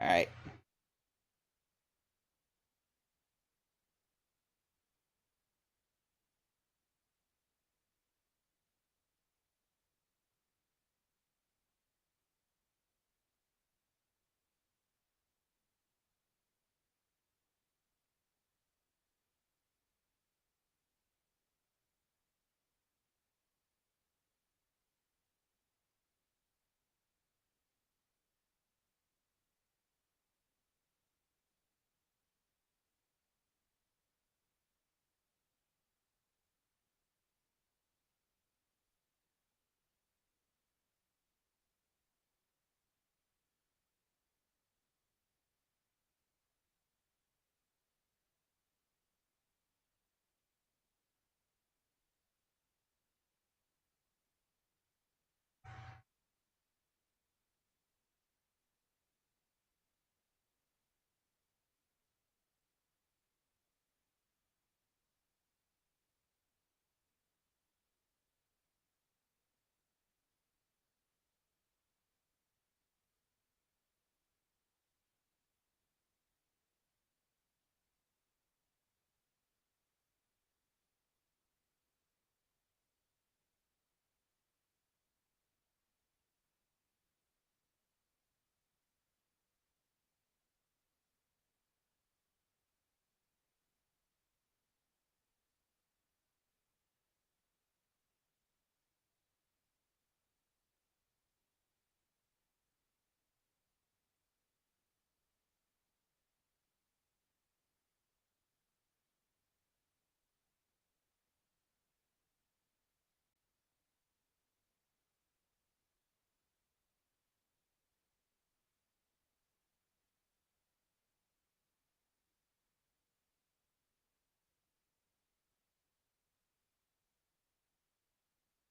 All right.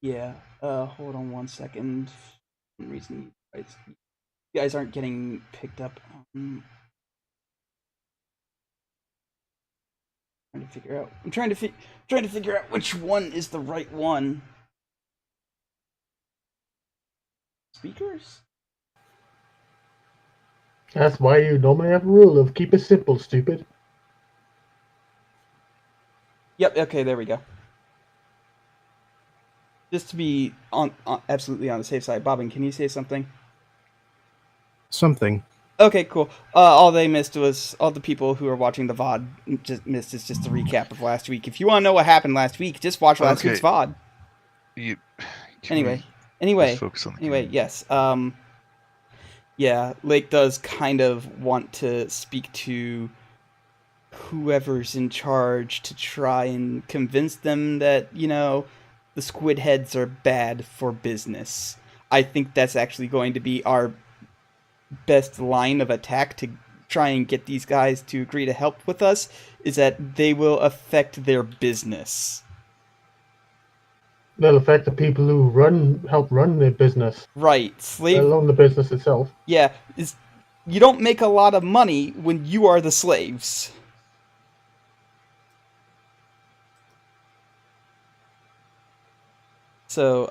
Yeah. Hold on one second. For some reason you guys aren't getting picked up. Trying to figure out. I'm trying to figure out which one is the right one. Speakers? That's why you normally have a rule of keep it simple, stupid. Yep. Okay. There we go. Just to be on absolutely on the safe side, Bobbin, can you say something? Something. Okay, cool. All they missed was all the people who are watching the VOD just missed is just a recap of last week. If you want to know what happened last week, just watch last week's Okay. VOD. You, can Anyway, we just focus on the game? yes. Yeah, Lake does kind of want to speak to whoever's in charge to try and convince them that, the squid heads are bad for business. I think that's actually going to be our best line of attack to try and get these guys to agree to help with us, is that they will affect their business. That'll affect the people who help run the business, Right. let alone the business itself. Yeah, is you don't make a lot of money when you are the slaves. So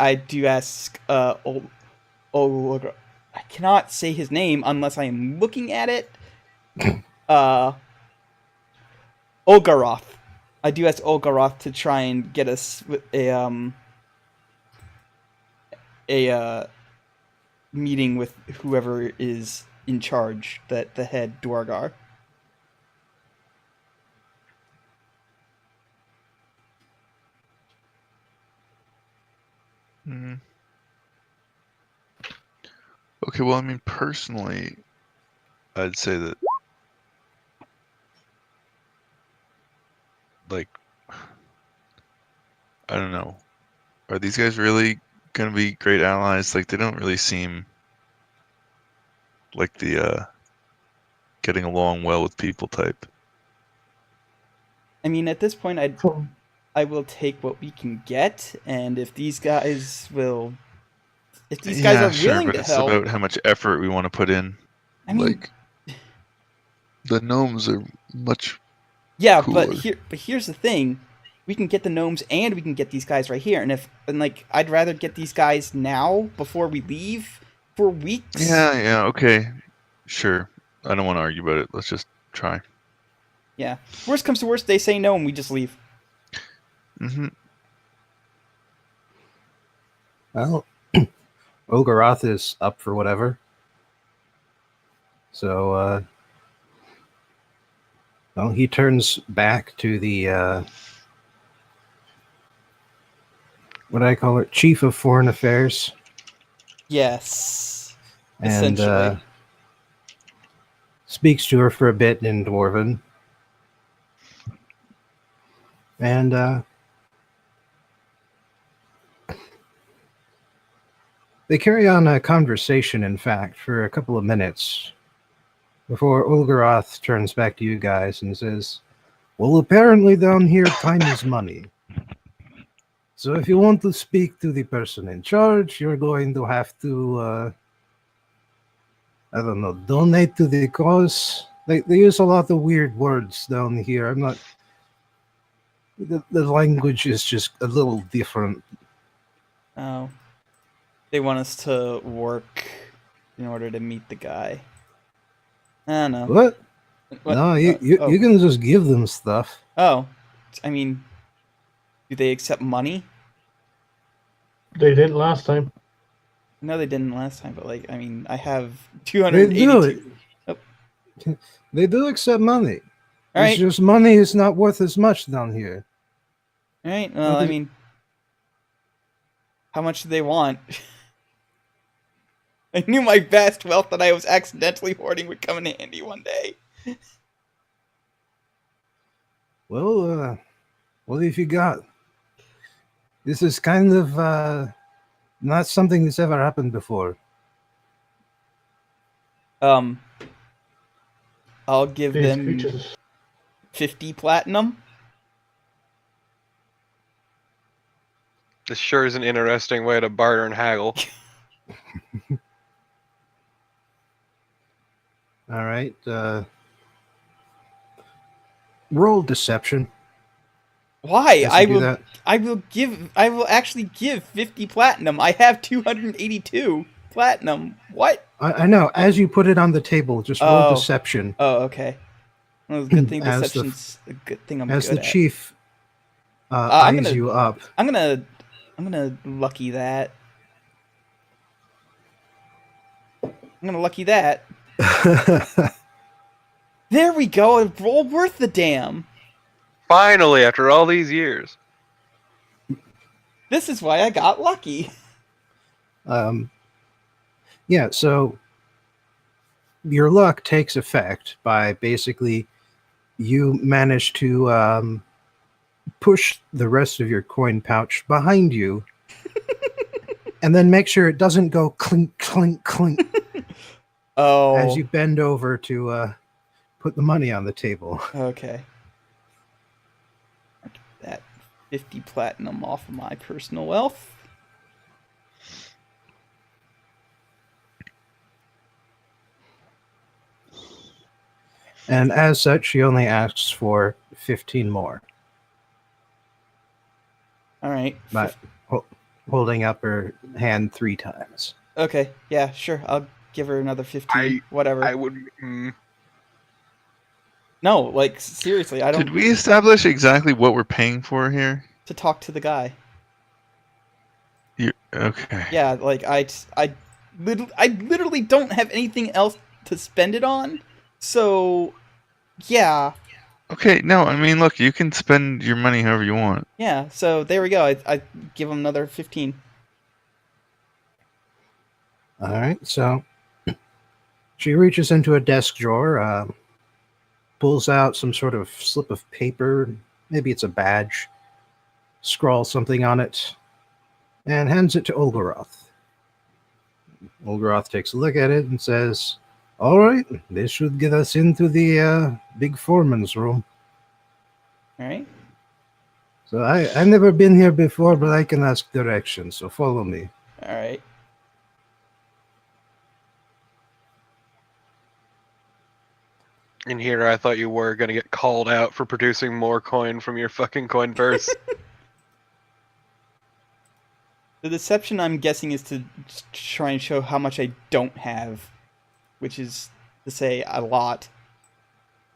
I do ask I cannot say his name unless I am looking at it. Uh, Olgaroth. I do ask Olgaroth to try and get us a meeting with whoever is in charge, that the head Dwargar. Mm. Okay, well, I mean, personally, I'd say that, like, I don't know. Are these guys really gonna be great allies? Like, they don't really seem like the getting along well with people type. I mean, at this point, So, I will take what we can get, and if these guys Yeah, are sure, willing but to it's help, about how much effort we want to put in. I mean, Like, the gnomes are much yeah, cooler. but here's the thing: we can get the gnomes, and we can get these guys right here. And like, I'd rather get these guys now before we leave for weeks. Yeah, okay. Sure. I don't want to argue about it. Let's just try. Yeah. Worst comes to worst, they say no and we just leave. Mm-hmm. Well, Olgaroth is up for whatever. So, well, he turns back to the, what do I call it? Chief of Foreign Affairs. Yes. And Essentially. speaks to her for a bit in Dwarven. And they carry on a conversation, in fact, for a couple of minutes before Olgaroth turns back to you guys and says, well, apparently down here time is money. So if you want to speak to the person in charge, you're going to have to, I don't know, donate to the cause. They use a lot of weird words down here. I'm not... The language is just a little different. Oh. They want us to work in order to meet the guy. I don't know. What? What? No, you can just give them stuff. Oh. I mean, do they accept money? They didn't last time. No, they didn't last time, but like, I mean, I have They 282. do. Oh. They do accept money. All It's right. just money is not worth as much down here. All right. Well, I mean, how much do they want? I knew my vast wealth that I was accidentally hoarding would come in handy one day. Well, what have you got? This is kind of not something that's ever happened before. I'll give These them creatures. 50 platinum. This sure is an interesting way to barter and haggle. All right. Roll deception. Why? Yes, you do that. I will actually give 50 platinum. I have 282 platinum. What? I know. As you put it on the table, just roll deception. Oh, okay. Well, good thing As the- deception's a good thing I'm As good the at. chief I'm eyes gonna- you up. I'm gonna lucky that. I'm gonna lucky that. There we go. A roll worth the damn. Finally, after all these years. This is why I got lucky. Yeah, so your luck takes effect by basically you manage to push the rest of your coin pouch behind you and then make sure it doesn't go clink, clink, clink Oh. as you bend over to put the money on the table. Okay. That 50 platinum off of my personal wealth. And as such, she only asks for 15 more. All right. But holding up her hand 3 times. Okay. Yeah, sure. I'll give her another 15. Whatever. I would. No, like, seriously, I don't... Did we establish exactly what we're paying for here? To talk to the guy. Okay. Yeah, like, I literally don't have anything else to spend it on. So, yeah. Okay, no, I mean, look, you can spend your money however you want. Yeah, so there we go. I give him another 15. All right, so she reaches into a desk drawer, pulls out some sort of slip of paper, maybe it's a badge, scrawls something on it, and hands it to Olgaroth. Olgaroth takes a look at it and says, all right, this should get us into the big foreman's room. All right. So I've never been here before, but I can ask directions, so follow me. All right. In here, I thought you were gonna get called out for producing more coin from your fucking coin purse. The deception, I'm guessing, is to just try and show how much I don't have, which is to say a lot.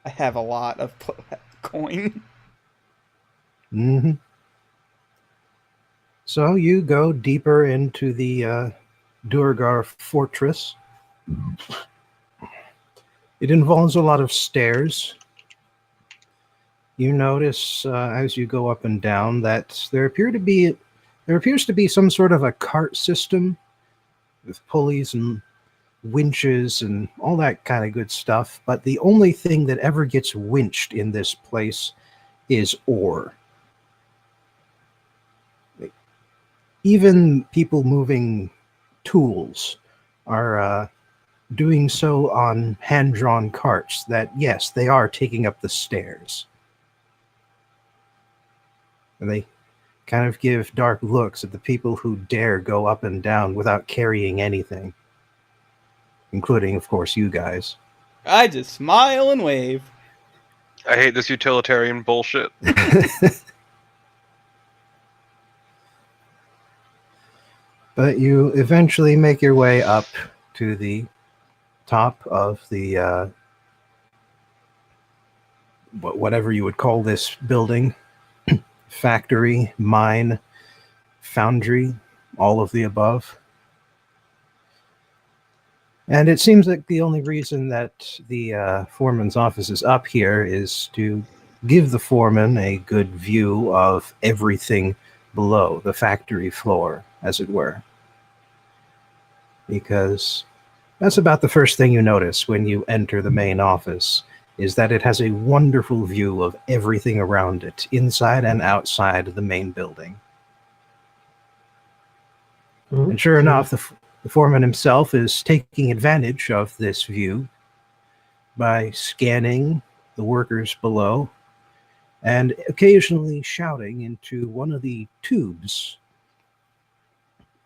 I have a lot of coin. Mm-hmm. So you go deeper into the Durgar fortress. It involves a lot of stairs. You notice as you go up and down that there appears to be some sort of a cart system with pulleys and winches and all that kind of good stuff. But the only thing that ever gets winched in this place is ore. Even people moving tools are doing so on hand-drawn carts that, yes, they are taking up the stairs. And they kind of give dark looks at the people who dare go up and down without carrying anything. Including, of course, you guys. I just smile and wave. I hate this utilitarian bullshit. But you eventually make your way up to the top of the whatever you would call this building. Factory, mine, foundry, all of the above. And it seems like the only reason that the foreman's office is up here is to give the foreman a good view of everything below the factory floor, as it were. Because that's about the first thing you notice when you enter the main office, is that it has a wonderful view of everything around it, inside and outside the main building. And sure enough, the foreman himself is taking advantage of this view by scanning the workers below and occasionally shouting into one of the tubes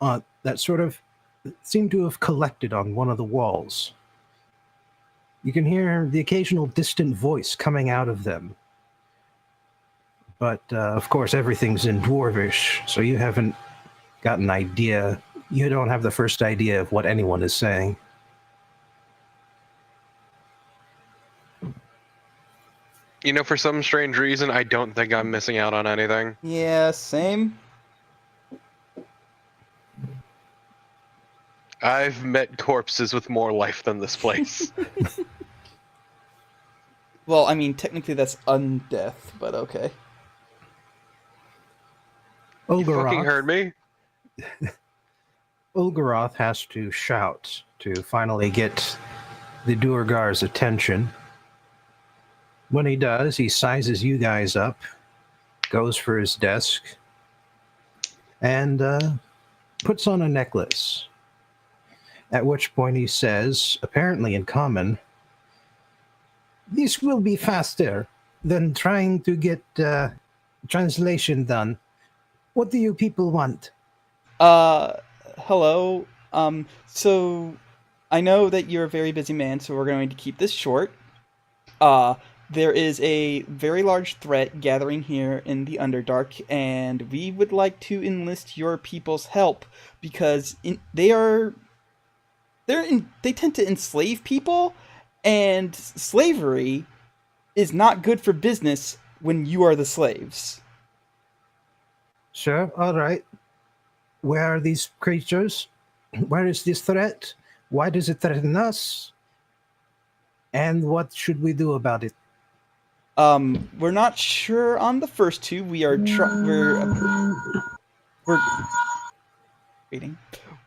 that sort of seem to have collected on one of the walls. You can hear the occasional distant voice coming out of them. But, of course, everything's in Dwarvish, so you haven't got an idea. You don't have the first idea of what anyone is saying. You know, for some strange reason, I don't think I'm missing out on anything. Yeah, same. I've met corpses with more life than this place. Well, I mean, technically that's undeath, but okay. You fucking heard me? Ulgaroth has to shout to finally get the Duergar's attention. When he does, he sizes you guys up, goes for his desk, and puts on a necklace. At which point he says, apparently in common, "This will be faster than trying to get translation done. What do you people want?" Hello. So I know that you're a very busy man, so we're going to keep this short. There is a very large threat gathering here in the Underdark, and we would like to enlist your people's help because they tend to enslave people, and slavery is not good for business when you are the slaves. Sure, all right. Where are these creatures? Where is this threat? Why does it threaten us? And what should we do about it? We're not sure on the first two. We're waiting.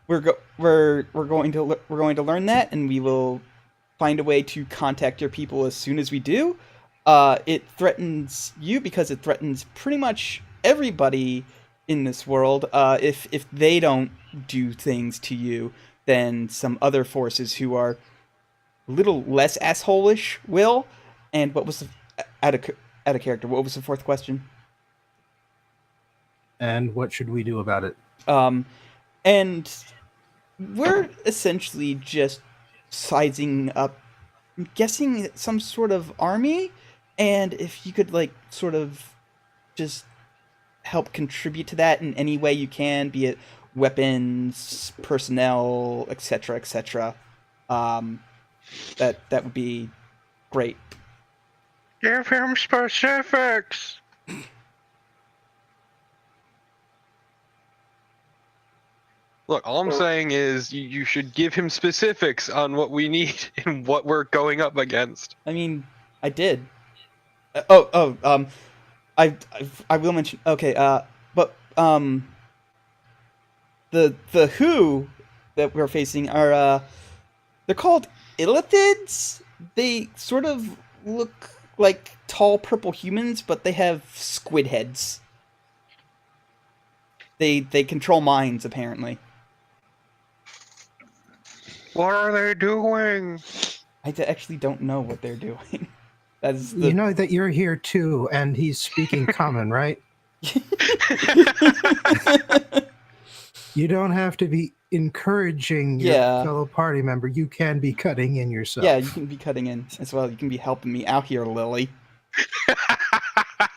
We're going to learn that, and we will find a way to contact your people as soon as we do. It threatens you because it threatens pretty much everybody in this world. If they don't do things to you, then some other forces who are a little less asshole-ish will. And what was out of character? What was the fourth question? And what should we do about it? And we're essentially just sizing up, I'm guessing some sort of army, and if you could, like, sort of just help contribute to that in any way you can, be it weapons, personnel, etc., etc. that would be great. Give him specifics. Look, all I'm saying is you should give him specifics on what we need and what we're going up against. I mean, I did. I will mention. Okay, but the who that we're facing are they're called illithids. They sort of look like tall purple humans, but they have squid heads. They control minds, apparently. What are they doing? I actually don't know what they're doing. That's the... You know that you're here too, and he's speaking common, right? You don't have to be encouraging your fellow party member. You can be cutting in yourself. Yeah, you can be cutting in as well. You can be helping me out here, Lily.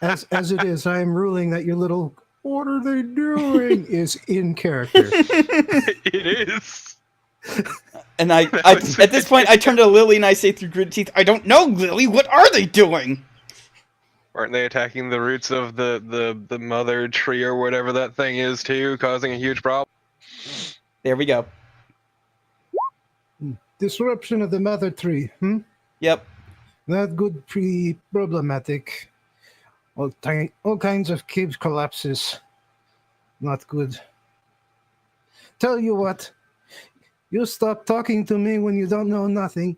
As it is, I am ruling that your little "what are they doing" is in character. It is. And I at this point, I turn to Lily and I say through gritted teeth, "I don't know, Lily. What are they doing?" Aren't they attacking the roots of the mother tree or whatever that thing is too, causing a huge problem? There we go. Disruption of the mother tree. Yep. Not good. Problematic. All kinds of cave collapses. Not good. Tell you what. You stop talking to me when you don't know nothing,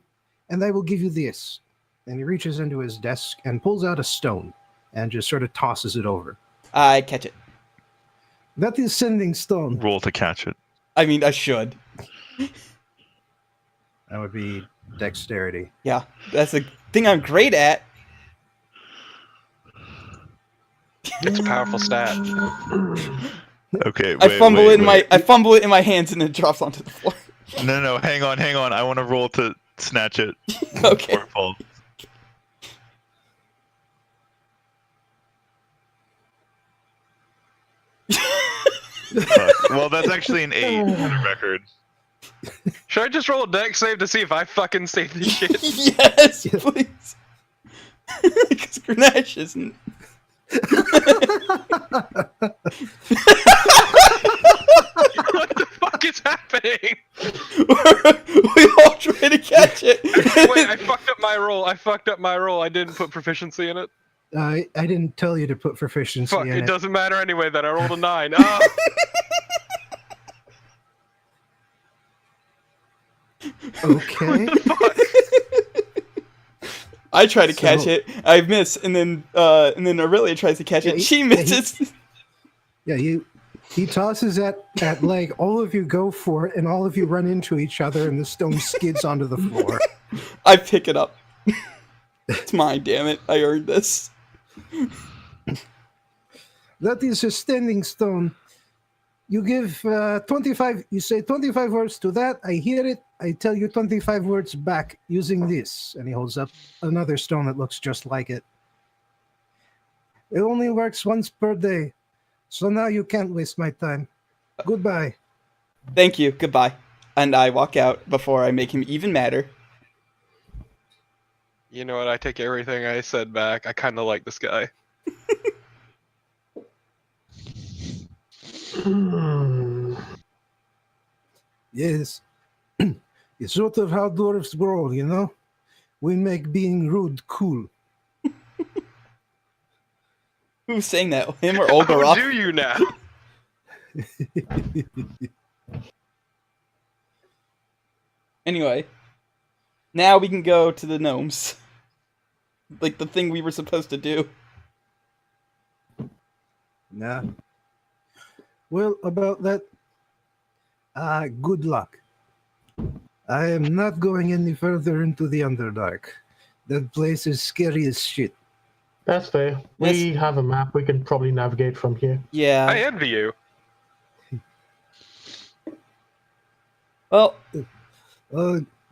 and I will give you this. And he reaches into his desk and pulls out a stone and just sort of tosses it over. I catch it. That is sending stone. Roll to catch it. I mean, I should. That would be dexterity. Yeah, that's a thing I'm great at. It's a powerful stat. Okay, I fumble it in my hands and it drops onto the floor. No, hang on. I want to roll to snatch it. Okay. Before it falls. Well, that's actually an 8 for the record. Should I just roll a dex save to see if I fucking save this shit? Yes, please. Because Grenache isn't. What the fuck is happening? We all try to catch it. Wait, I fucked up my roll. I didn't put proficiency in it. I didn't tell you to put proficiency Fuck, in it it. doesn't matter anyway then. I rolled a 9. Ah. Okay. I try to catch it. I miss, and then Aurelia tries to catch it. She misses. He tosses at leg. All of you go for it, and all of you run into each other, and the stone skids onto the floor. I pick it up. It's mine, damn it. I earned this. That is a standing stone. You give 25, you say 25 words to that. I hear it. I tell you 25 words back using this. And he holds up another stone that looks just like it. It only works once per day. So now you can't waste my time. Goodbye. Thank you. Goodbye. And I walk out before I make him even madder. You know what? I take everything I said back. I kind of like this guy. Yes. It's sort of how dwarves grow, you know? We make being rude cool. Who's saying that? Him or How Olgaroth? do you now? Anyway. Now we can go to the gnomes. Like the thing we were supposed to do. Nah. Well, about that, good luck. I am not going any further into the Underdark. That place is scary as shit. That's fair. We have a map. We can probably navigate from here. Yeah. I envy you. Well,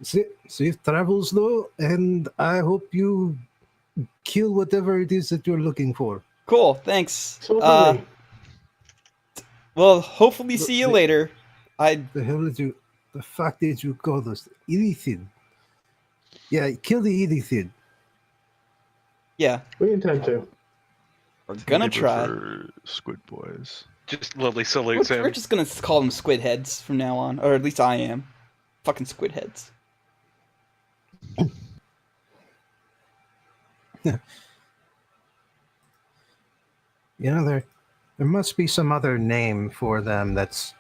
Safe travels, though, and I hope you kill whatever it is that you're looking for. cool. Thanks. Absolutely. Well, hopefully see you later. The hell did you... The fact that you call us anything. Yeah, kill the Edithid. Yeah, We intend to. we're I think gonna they try. prefer Squid Boys. Just Lily salutes We're him. just gonna call them squid heads from now on, or at least I am. Fucking squid heads. You know, there must be some other name for them that's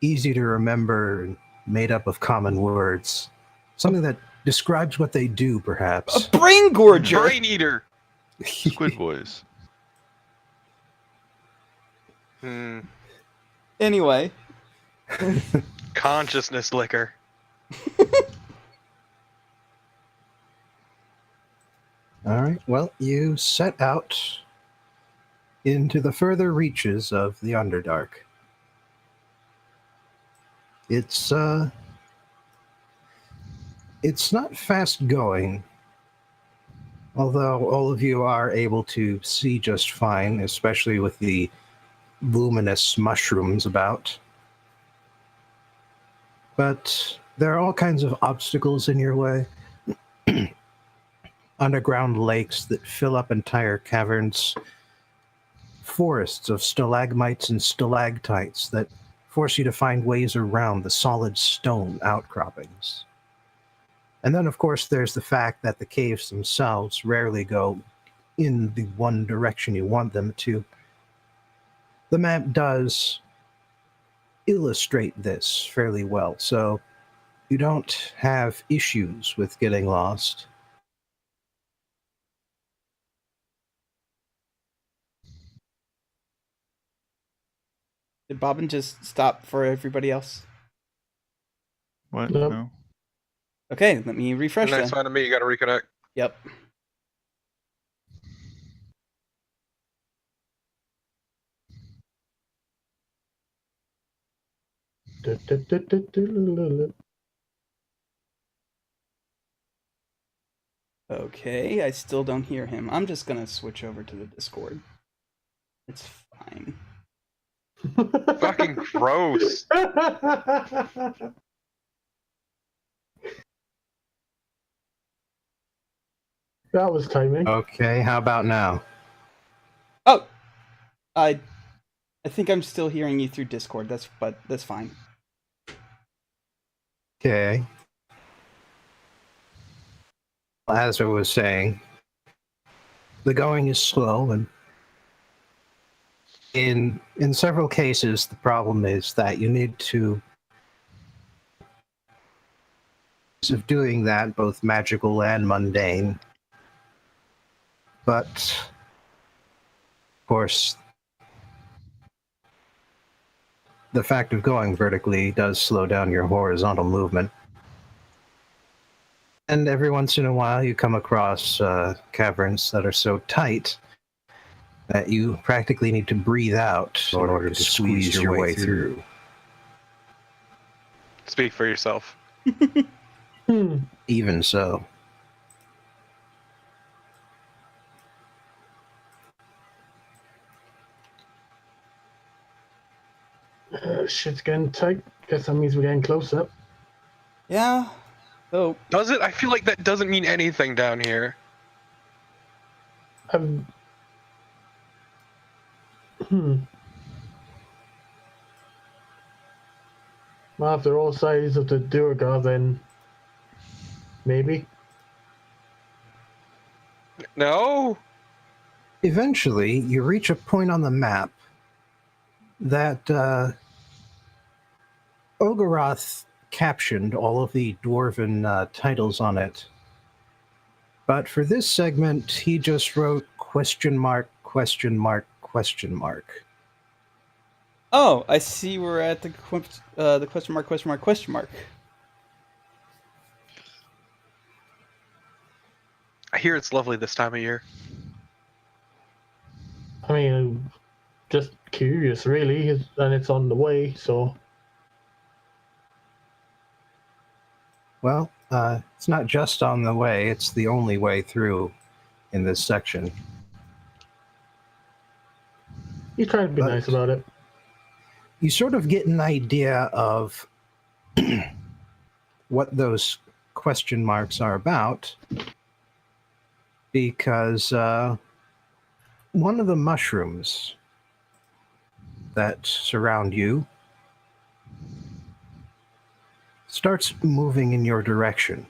easy to remember and made up of common words. Something that describes what they do, A perhaps. brain gorger. Brain eater. Squid Boys. Hmm. Anyway, Consciousness liquor. All right. Well, you set out into the further reaches of the Underdark. It's not fast going, although all of you are able to see just fine, especially with the luminous mushrooms about. But there are all kinds of obstacles in your way. Underground lakes that fill up entire caverns, forests of stalagmites and stalactites that force you to find ways around the solid stone outcroppings. And then, of course, there's the fact that the caves themselves rarely go in the one direction you want them to. The map does illustrate this fairly well, so you don't have issues with getting lost. did Bobbin just stop for everybody else? What? Nope. No. Okay, let me refresh Next then. time to me, you gotta reconnect. Yep. Okay, I still don't hear him. I'm just gonna switch over to the Discord. It's fine. Fucking gross. That was timing. Okay, how about now? Oh, I think I'm still hearing you through Discord. That's fine. Okay. As I was saying, the going is slow, and in several cases, the problem is that you need to of doing that, both magical and mundane. But of course, the fact of going vertically does slow down your horizontal movement. And every once in a while, you come across caverns that are so tight that you practically need to breathe out in order to squeeze your way through. Speak for yourself. Even so. Shit's getting tight. Guess that means we're getting closer. Yeah. Oh, Does it? I feel like that doesn't mean anything down here. Well, if they're all sides of the Durgar, then maybe. No? Eventually, you reach a point on the map that Ogoroth captioned all of the dwarven titles on it. But for this segment, he just wrote question mark, question mark, question mark. oh, I see. We're at the question mark, question mark, question mark. I hear it's lovely this time of year. I mean, I'm just curious, really, and it's on the way, so. Well, it's not just on the way, it's the only way through in this section. He's trying to be nice about it. You sort of get an idea of what those question marks are about, because one of the mushrooms that surround you starts moving in your direction.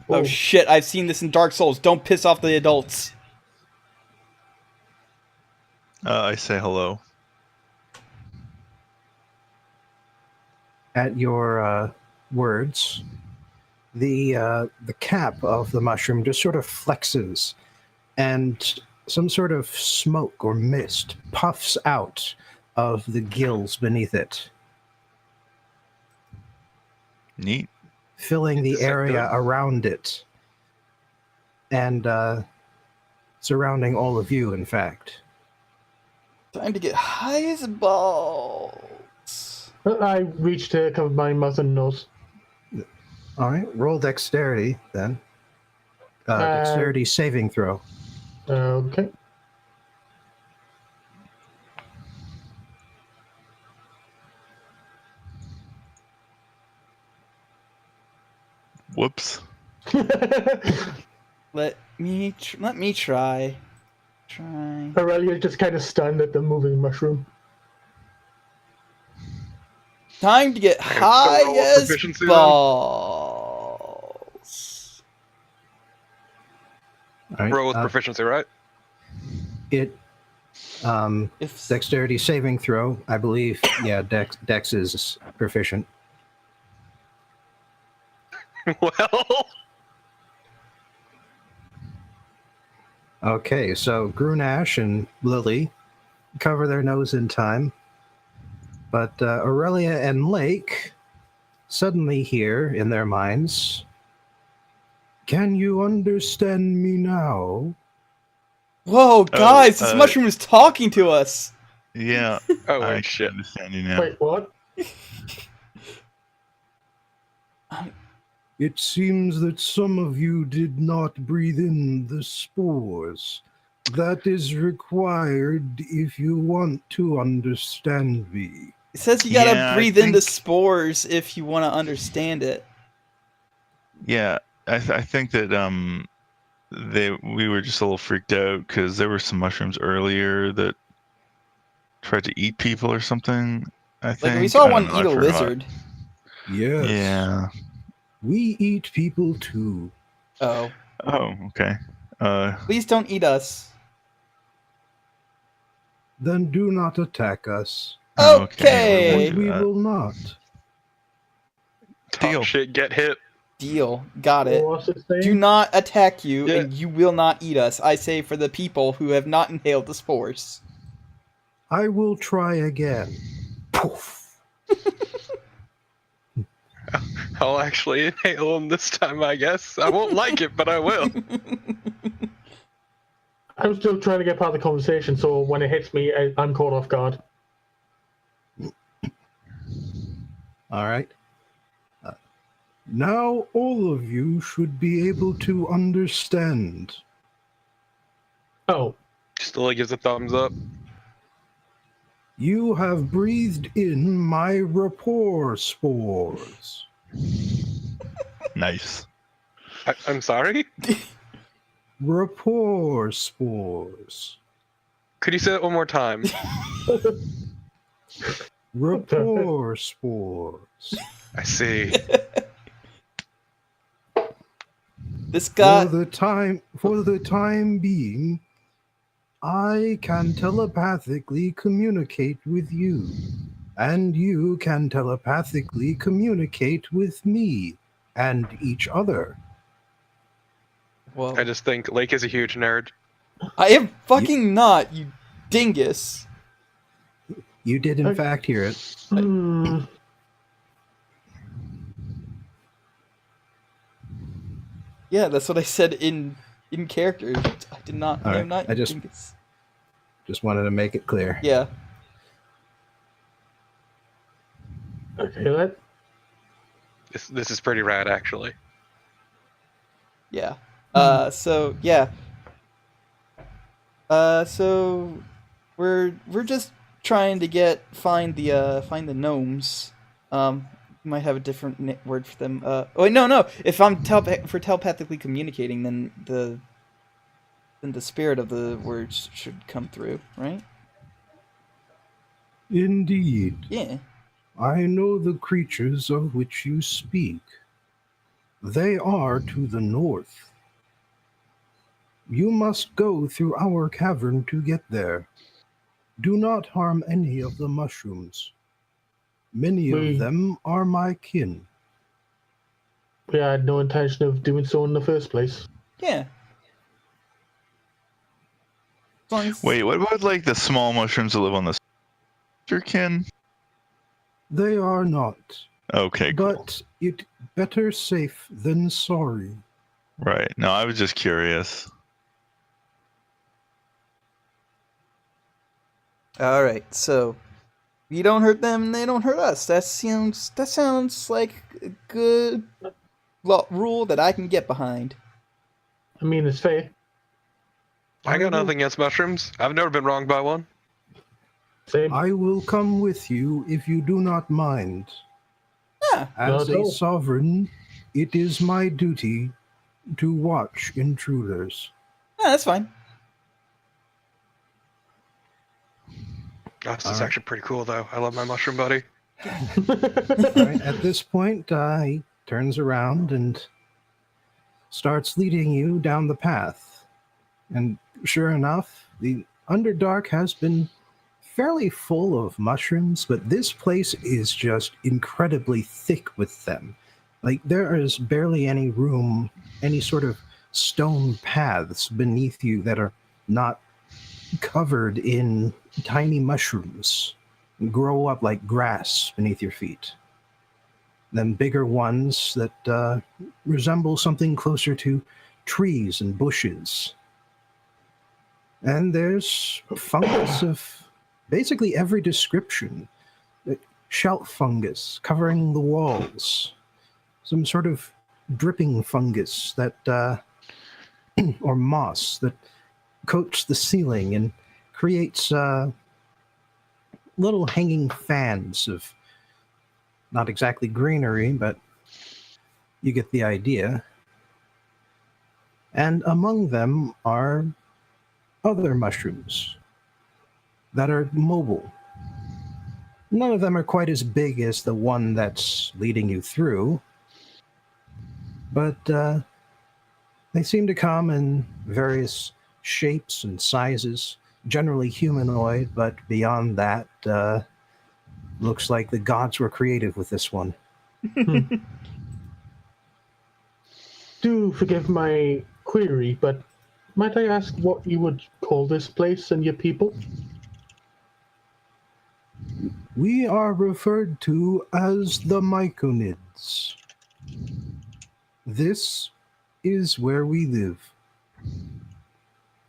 Oh shit, I've seen this in Dark Souls. Don't piss off the adults. I say hello. At your words, the cap of the mushroom just sort of flexes, and some sort of smoke or mist puffs out of the gills beneath it, Neat. filling the area around it and surrounding all of you, in fact. Time to get high as balls. I reach to cover my mouth and nose. All right, roll dexterity then. Dexterity saving throw. Okay. Whoops. Let me try. Aurelia just kind of stunned at the moving mushroom. Time to get high as balls. All right, Roll with proficiency, right? It If dexterity saving throw, I believe. Yeah, dex is proficient. Well, Okay, so Grunash and Lily cover their nose in time, but Aurelia and Lake suddenly hear in their minds, "Can you understand me now?" whoa, guys, this mushroom is talking to us. Yeah. oh I wait, shit. understand you now. Wait, what? It seems that some of you did not breathe in the spores. That is required if you want to understand me. It says you gotta Yeah, I breathe in the think- spores if you want to understand it. Yeah, I think that we were just a little freaked out because there were some mushrooms earlier that tried to eat people or something. I think Like we saw I don't one know, I eat a forgot. lizard. Yes. Yeah. We eat people too. Oh, Oh, okay. please don't eat us. Then do not attack us. Okay. we won't And do we that. will not. Talk Deal. shit, get hit. Deal. Got it. What's it saying? Do not attack you, Yeah. and you will not eat us. I say for the people who have not inhaled the spores. I will try again. Poof. I'll actually inhale them this time, I guess. I won't like it, but I will. I'm still trying to get part of the conversation, so when it hits me, I'm caught off guard. All right. Now all of you should be able to understand. Oh, Still gives a thumbs up. You have breathed in my rapport spores. Nice. I'm sorry? Rapport spores. Could you say that one more time? Rapport spores. I see. This guy. For the time being, I can telepathically communicate with you, and you can telepathically communicate with me and each other. Well, I just think Lake is a huge nerd. I am fucking not, you dingus. You did in fact hear it. hmm. Yeah, that's what I said in character. I did not. All I right, am not I just- dingus. Just wanted to make it clear. Yeah. Okay, that. This is pretty rad, actually. Yeah. So yeah. So we're just trying to find the gnomes. might have a different word for them. Oh wait, no. If I'm telepathically communicating, then the spirit of the words should come through, right? Indeed. Yeah. I know the creatures of which you speak. They are to the north. You must go through our cavern to get there. Do not harm any of the mushrooms. Many of We them are my kin. had no intention of doing so in the first place. Yeah. As long as- Wait, what about like the small mushrooms that live on the kin? They are not. Okay, cool. But it better safe than sorry. Right. No, I was just curious. All right, so we don't hurt them, they don't hurt us. That sounds like a good rule that I can get behind. I mean, it's fair. I got nothing against mushrooms. I've never been wronged by one. Same. I will come with you if you do not mind. Yeah. As Not at a all. sovereign, it is my duty to watch intruders. Yeah, that's fine. Oh, this is Alright. actually pretty cool, though. I love my mushroom buddy. All right, at this point, he turns around and starts leading you down the path. And sure enough, the Underdark has been fairly full of mushrooms, but this place is just incredibly thick with them. Like, there is barely any room, any sort of stone paths beneath you that are not covered in tiny mushrooms and grow up like grass beneath your feet. Then bigger ones that resemble something closer to trees and bushes. And there's fungus of basically every description. Shelf fungus covering the walls. Some sort of dripping fungus that, or moss that coats the ceiling and creates little hanging fans of not exactly greenery, but you get the idea. And among them are other mushrooms that are mobile. None of them are quite as big as the one that's leading you through, but they seem to come in various shapes and sizes, generally humanoid, but beyond that, looks like the gods were creative with this one. Do forgive my query, but might I ask what you would call this place and your people? We are referred to as the Myconids. This is where we live.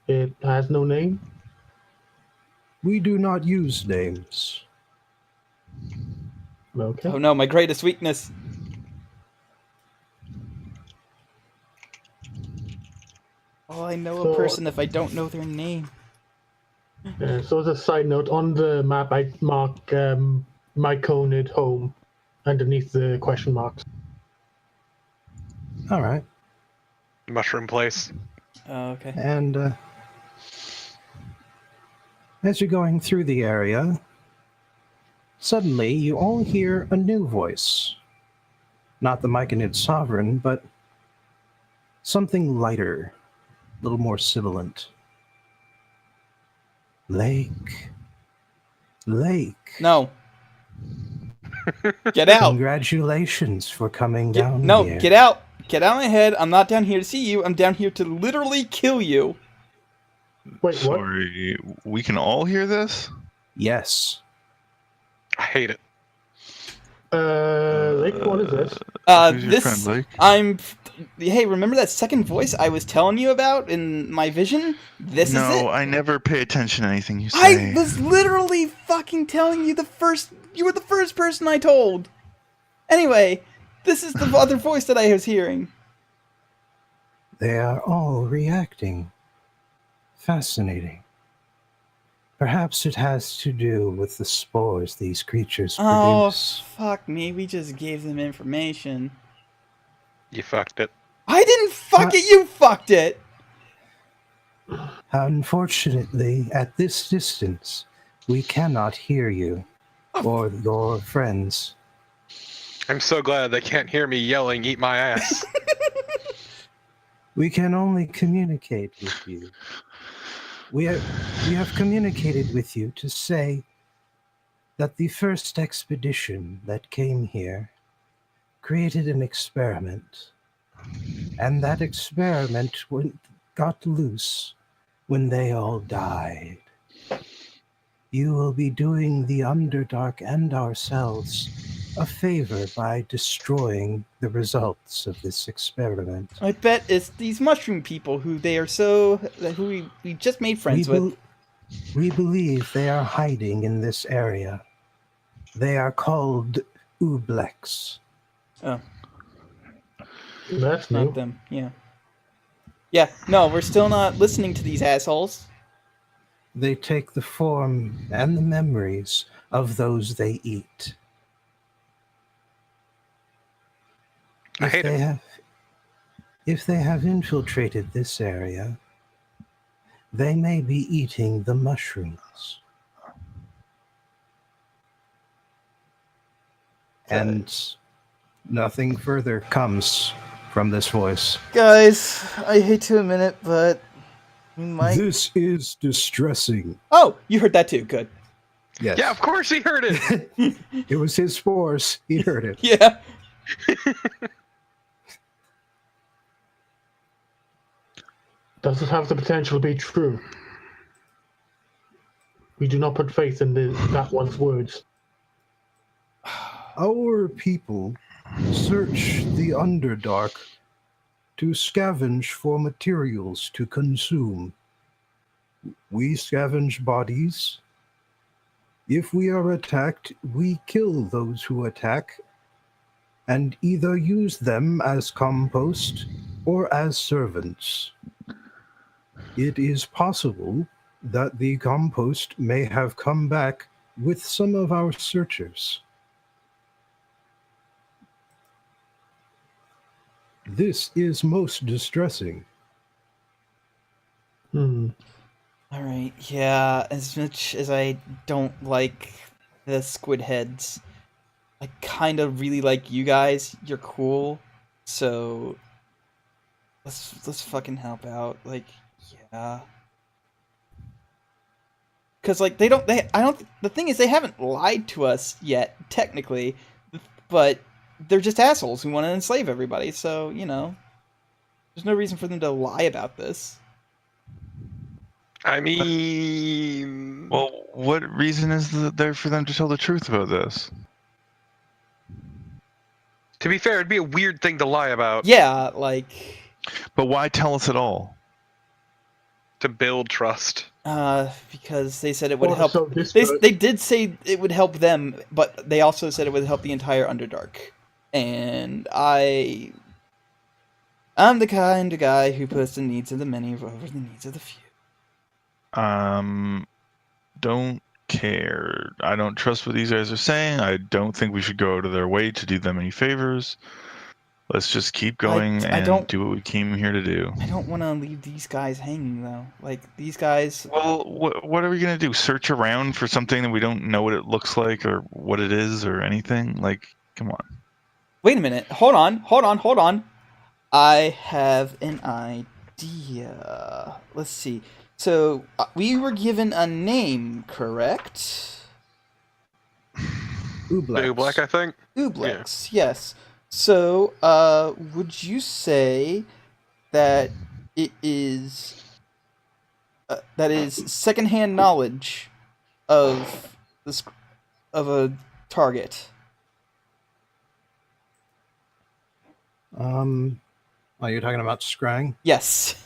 It has no name. We do not use names. Okay. Oh no, my greatest weakness. Oh, I know a So- person if I don't know their name. So as a side note, on the map I mark my conid home underneath the question marks. All right. Mushroom place. Oh, okay. And as you're going through the area, suddenly you all hear a new voice. Not the Myconid sovereign, but something lighter, a little more sibilant. Lake. No. Get out. Congratulations for coming down No, here. get out. Get out of my head. I'm not down here to see you. I'm down here to literally kill you. Wait, what? Sorry, we can all hear this? Yes. I hate it. Like, what is this? Who's your This friend, Blake? Hey, remember that second voice I was telling you about in my vision? This is it. No, I never pay attention to anything you say. I was literally fucking telling you you were the first person I told. Anyway, this is the other voice that I was hearing. They are all reacting. Fascinating. Perhaps it has to do with the spores these creatures Oh, produce. fuck me. We just gave them information. You fucked it. I didn't fuck it, you fucked it! Unfortunately, at this distance, we cannot hear you or your friends. I'm so glad they can't hear me yelling, "Eat my ass." We can only communicate with you. We have communicated with you to say that the first expedition that came here created an experiment, and that experiment got loose when they all died. You will be doing the Underdark and ourselves a favor by destroying the results of this experiment. I bet it's these mushroom people who we just made friends with. We believe they are hiding in this area. They are called Ublex. Oh, That's not new. them. Yeah. Yeah, no, we're still not listening to these assholes. They take the form and the memories of those they eat. I hate it. If they have infiltrated this area, they may be eating the mushrooms. And nothing further comes from this voice. Guys, I hate to admit it, but we might. This is distressing. Oh, you heard that too. Good. Yes. Yeah, of course he heard it. It was his spores. He heard it. Yeah. Does it have the potential to be true? We do not put faith in that one's words. Our people search the Underdark to scavenge for materials to consume. We scavenge bodies. If we are attacked, we kill those who attack and either use them as compost or as servants. It is possible that the compost may have come back with some of our searchers. This is most distressing. Hmm. All right. Yeah. As much as I don't like the squid heads, I kind of really like you guys. You're cool. So let's fucking help out. Like, yeah. Cuz like the thing is they haven't lied to us yet technically, but they're just assholes who want to enslave everybody. So, there's no reason for them to lie about this. I mean, Well, what reason is there for them to tell the truth about this? to be fair, it'd be a weird thing to lie about. Yeah, like But why tell us at all? To build trust. because they said it would Or help. so this They did say it would help them, but they also said it would help the entire Underdark. And I'm the kind of guy who puts the needs of the many over the needs of the few. Don't care. I don't trust what these guys are saying. I don't think we should go out of their way to do them any favors. Let's just keep going and do what we came here to do. I don't want to leave these guys hanging, though. Like, these guys... Well, what are we going to do? Search around for something that we don't know what it looks like or what it is or anything? Like, come on. Wait a minute. Hold on. I have an idea. Let's see. So, we were given a name, correct? Ublex. Black, I think. Ublex, yes. So, would you say that it is secondhand knowledge of a target? Are you talking about scrying? Yes.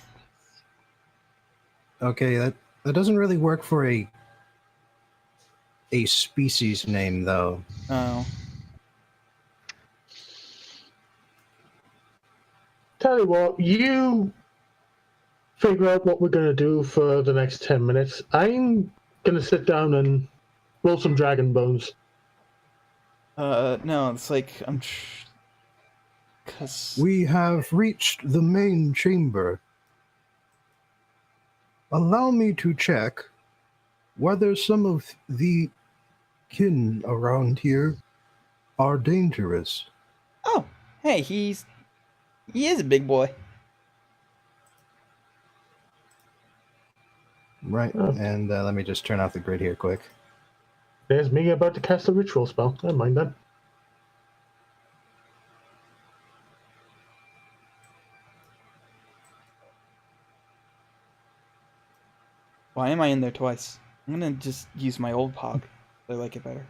Okay, that doesn't really work for a species name, though. Oh. Tell you what, you figure out what we're going to do for the next 10 minutes. I'm gonna sit down and roll some dragon bones. No, it's like cause We have reached the main chamber. Allow me to check whether some of the kin around here are dangerous. oh, hey, he is a big boy. Right, Oh. and let me just turn off the grid here quick. There's me about to cast a ritual spell. Never mind that. Why am I in there twice? I'm gonna just use my old pog. I like it better.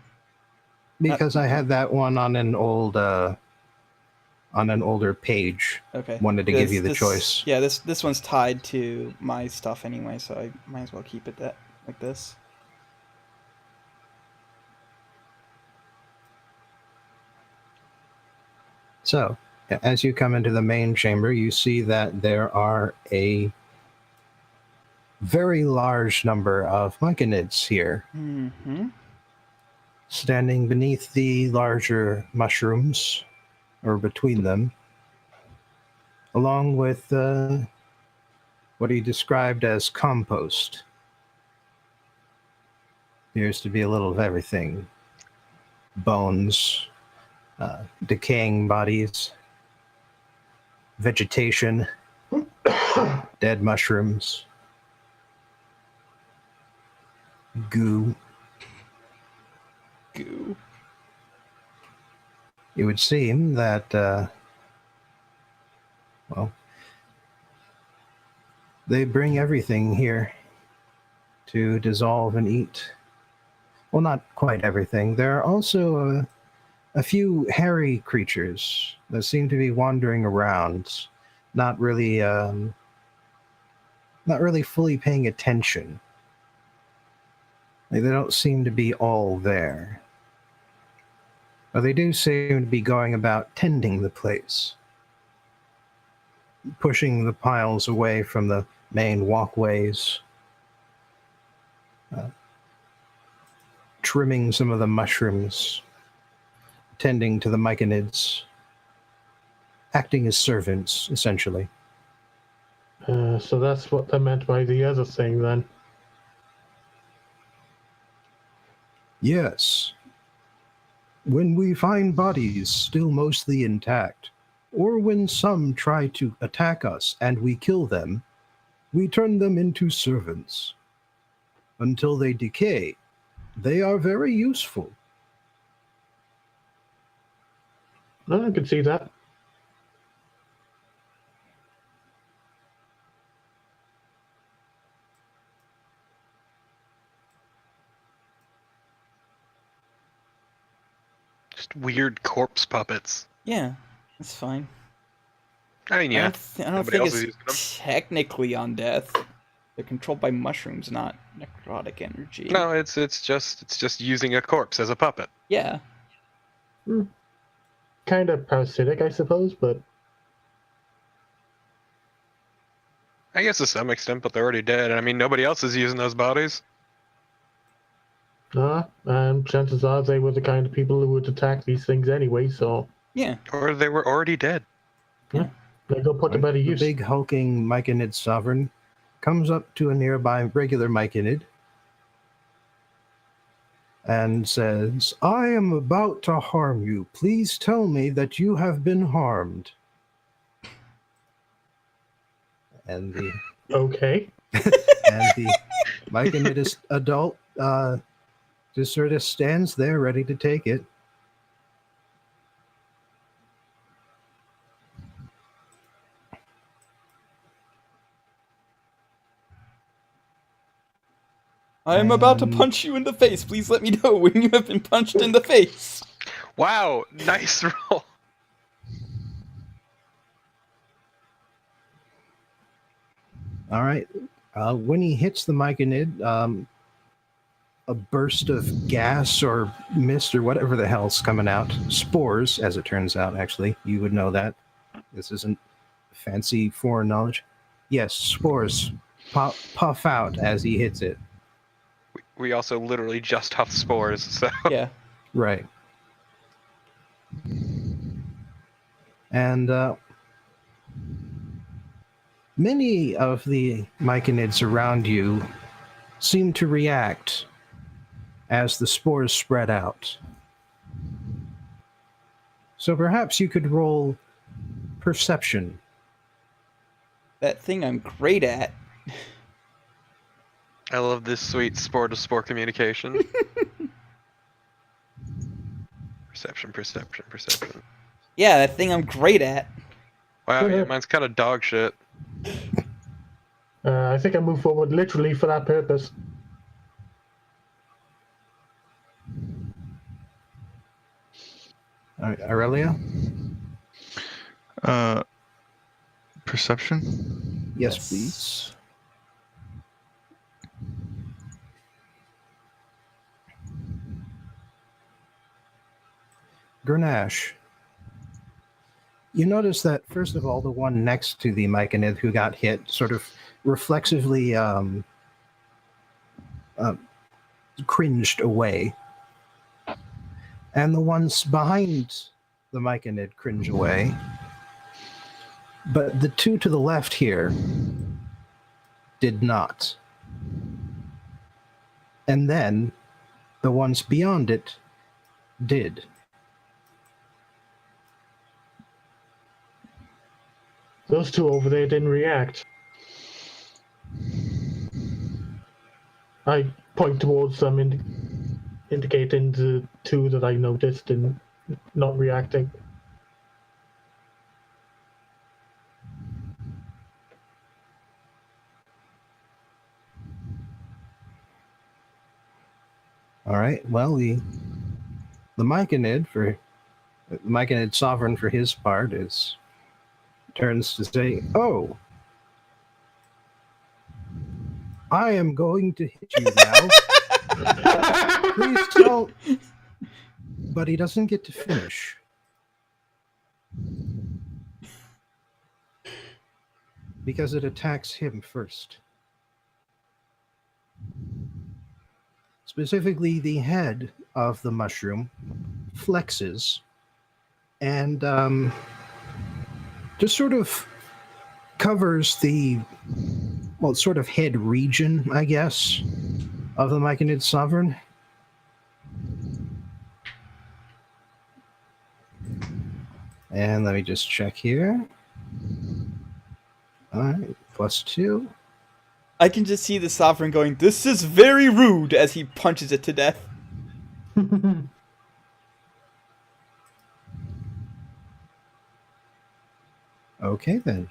Because I had that one on an older page. Okay. Wanted to give you the choice. Yeah, this one's tied to my stuff anyway, so I might as well keep it that like this. So, as you come into the main chamber, you see that there are a very large number of myconids here, Mm-hmm. standing beneath the larger mushrooms, or between them, along with what he described as compost. Appears to be a little of everything. Bones, decaying bodies, vegetation, dead mushrooms, goo. Goo. It would seem that, well, they bring everything here to dissolve and eat. Well, not quite everything. There are also a few hairy creatures that seem to be wandering around, not really fully paying attention. Like, they don't seem to be all there. But they do seem to be going about tending the place, pushing the piles away from the main walkways, trimming some of the mushrooms, tending to the myconids, acting as servants, essentially. So that's what they meant by the other thing, then. Yes. When we find bodies still mostly intact, or when some try to attack us and we kill them, we turn them into servants. Until they decay, they are very useful. No, I can see that. Just weird corpse puppets. Yeah, that's fine. I mean, yeah. I don't Nobody think else is it's using them. technically on death. They're controlled by mushrooms, not necrotic energy. No, it's just using a corpse as a puppet. Yeah. Kind of parasitic, I suppose, but I guess to some extent, but they're already dead. I mean, nobody else is using those bodies. chances are they were the kind of people who would attack these things anyway, so Yeah. Or they were already dead. they go put to better The use. big hulking myconid sovereign comes up to a nearby regular myconid and says, "I am about to harm you. Please tell me that you have been harmed." And the Okay. myconid adult just sort of stands there ready to take it. I am about to punch you in the face. Please let me know when you have been punched in the face. Wow, nice roll. All right. When he hits the myconid, a burst of gas or mist or whatever the hell's coming out, spores, as it turns out, actually. You would know that. This isn't fancy foreign knowledge. Yes, spores puff out as he hits it. we also literally just huffed spores, so... Yeah. Right. And many of the myconids around you seem to react as the spores spread out. So perhaps you could roll perception. That thing I'm great at. I love this sweet spore-to-spore communication. Perception. Yeah, that thing I'm great at. Wow, yeah, mine's kind of dog shit. I think I moved forward literally for that purpose. All right, Aurelia? Perception? Yes, please. Grenache. You notice that, first of all, the one next to the myconid who got hit sort of reflexively cringed away. And the ones behind the myconid cringe away. But the two to the left here did not. And then the ones beyond it did. Those two over there didn't react. I point towards them, indicating the two that I noticed and not reacting. All right. Well, the myconid sovereign for his part turns to say, "Oh, I am going to hit you now. Please tell." But he doesn't get to finish. Because it attacks him first. Specifically, the head of the mushroom flexes and just sort of covers the, well, sort of head region, I guess, of the myconid sovereign. And let me just check here. All right, +2. I can just see the Sovereign going, "This is very rude," as he punches it to death. Okay, then.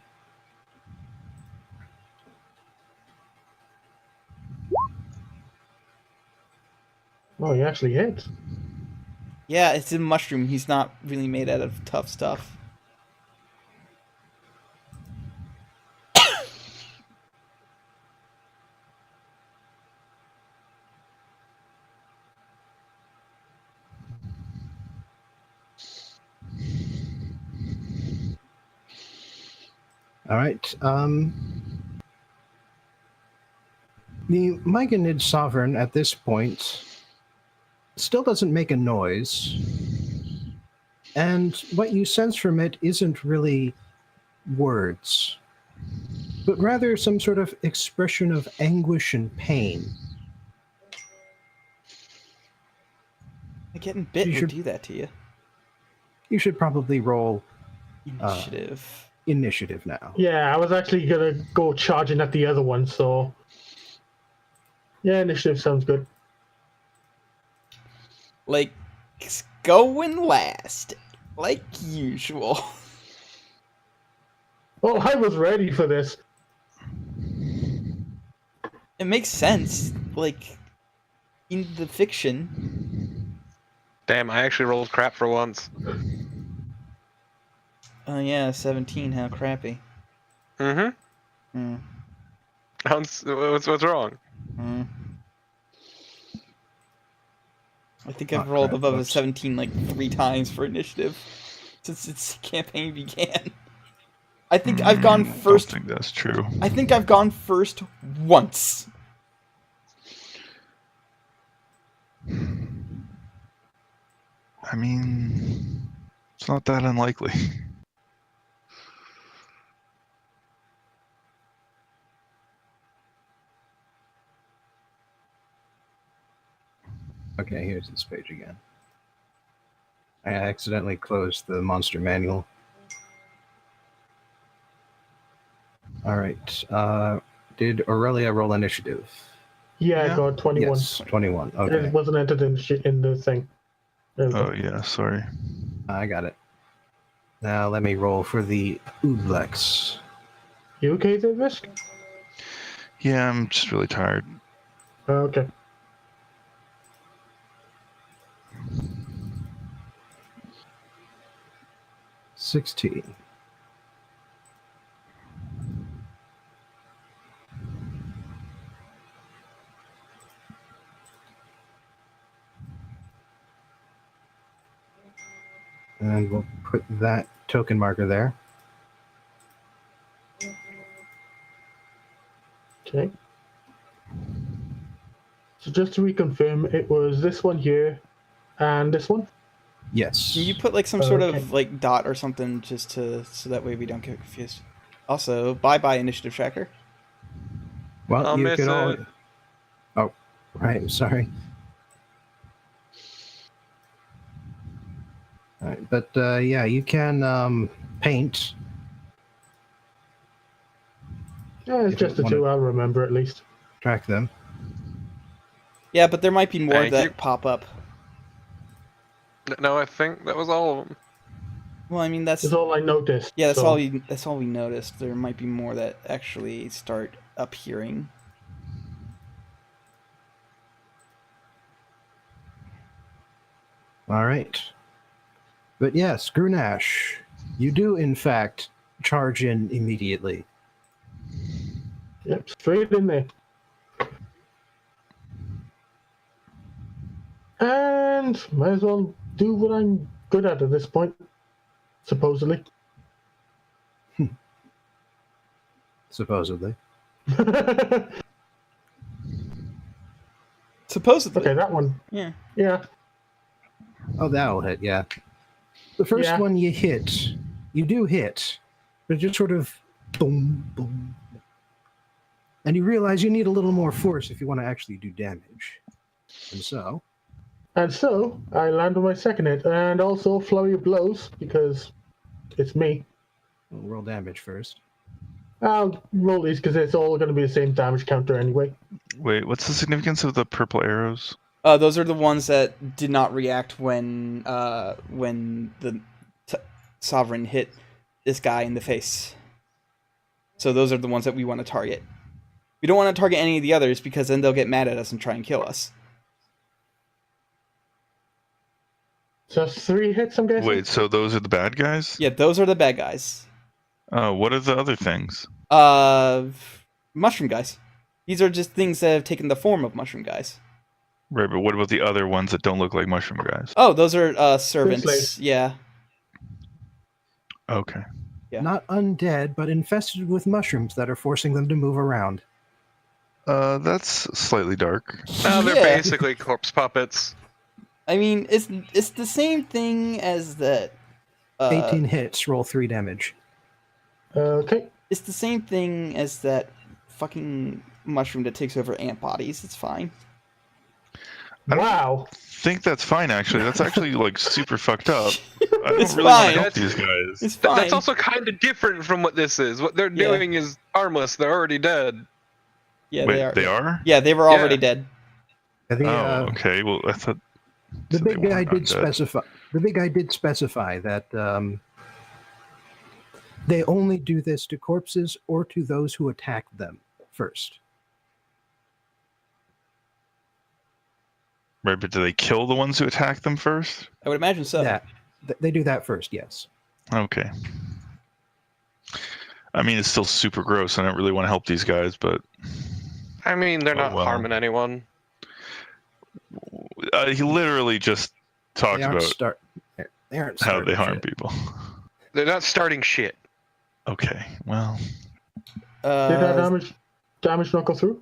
Oh, he actually hit. Yeah, it's a mushroom. He's not really made out of tough stuff. All right. The myconid sovereign at this point still doesn't make a noise. And what you sense from it isn't really words, but rather some sort of expression of anguish and pain. Getting bit You would should- do that to you. You should probably roll Initiative. initiative now. Yeah, I was actually gonna go charging at the other one, so yeah, initiative sounds good. Like, it's going last. Like usual. Oh, I was ready for this. It makes sense. Like, in the fiction. Damn, I actually rolled crap for once. Oh yeah, 17, how crappy. Mm-hmm. Hmm. What's wrong? Hmm. I think Oh, I've rolled crap, above a whoops. 17 like 3 times for initiative since its campaign began. I think I've gone first. I don't think that's true. I think I've gone first once. I mean, it's not that unlikely. Okay, here's this page again. I accidentally closed the monster manual. All right. Did Aurelia roll initiative? Yeah, Yeah. I got 21. Yes, 21. Okay, It wasn't entered in the thing. There we Oh, go. yeah, sorry. I got it. Now let me roll for the Ooblex. You okay there, Risk? Yeah, I'm just really tired. Okay. $16. And we'll put that token marker there. Okay. So just to reconfirm, it was this one here and this one? Yes. Can you put like some sort Okay. of like dot or something just to so that way we don't get confused? Also, bye initiative tracker. Well, I'll you miss could all. it. Oh, right. Sorry. All right, but yeah, you can paint. Yeah, it's If you just the wanna- two I'll remember at least. Track them. Yeah, but there might be more Thank that you. pop up. No, I think that was all of them. Well, I mean that's That's all I noticed. yeah, that's so. all we noticed. There might be more that actually start appearing. All right. But yes, Grunash, you do in fact charge in immediately. Yep, straight in there. And might as well do what I'm good at this point, supposedly. Supposedly. Okay, Supposedly. that one. Yeah. Yeah. Oh, that'll hit, yeah. The first Yeah. one you hit, you do hit, but just sort of boom, boom. And you realize you need a little more force if you want to actually do damage. And so, And so I land on my second hit, and also flurry of blows because it's me. we'll roll damage first. I'll roll these because it's all going to be the same damage counter anyway. Wait, what's the significance of the purple arrows? Those are the ones that did not react when the sovereign hit this guy in the face. So those are the ones that we want to target. We don't want to target any of the others because then they'll get mad at us and try and kill us. So that's 3 hits, I'm guessing. Wait, so those are the bad guys? Yeah, those are the bad guys. What are the other things? Mushroom guys. These are just things that have taken the form of mushroom guys. Right, but what about the other ones that don't look like mushroom guys? Oh, those are servants. slaves. Yeah. Okay. Yeah. Not undead, but infested with mushrooms that are forcing them to move around. That's slightly dark. No, they're Yeah. basically corpse puppets. I mean, it's the same thing as that. 18 hits, roll 3 damage. Okay. It's the same thing as that fucking mushroom that takes over ant bodies. It's fine. I don't Wow. think that's fine, actually. That's actually, like, super fucked up. I don't It's really want fine. to help these guys. It's fine. That's also kind of different from what this is. What they're Yeah. doing is harmless. They're already dead. Yeah, Wait, they are. they are? Yeah, they were already Yeah. dead. The, okay. Well, I thought the so they big guy weren't did undead. specify. The big guy did specify that they only do this to corpses or to those who attack them first. Right, but do they kill the ones who attack them first? I would imagine so. That they do that first. Yes. Okay. I mean, it's still super gross. I don't really want to help these guys, but I mean, they're Oh, not well. harming anyone. he literally just talked They aren't about They aren't how they starting harm shit. people. They're not starting shit. Okay, well, Did that Uh, damage not go through?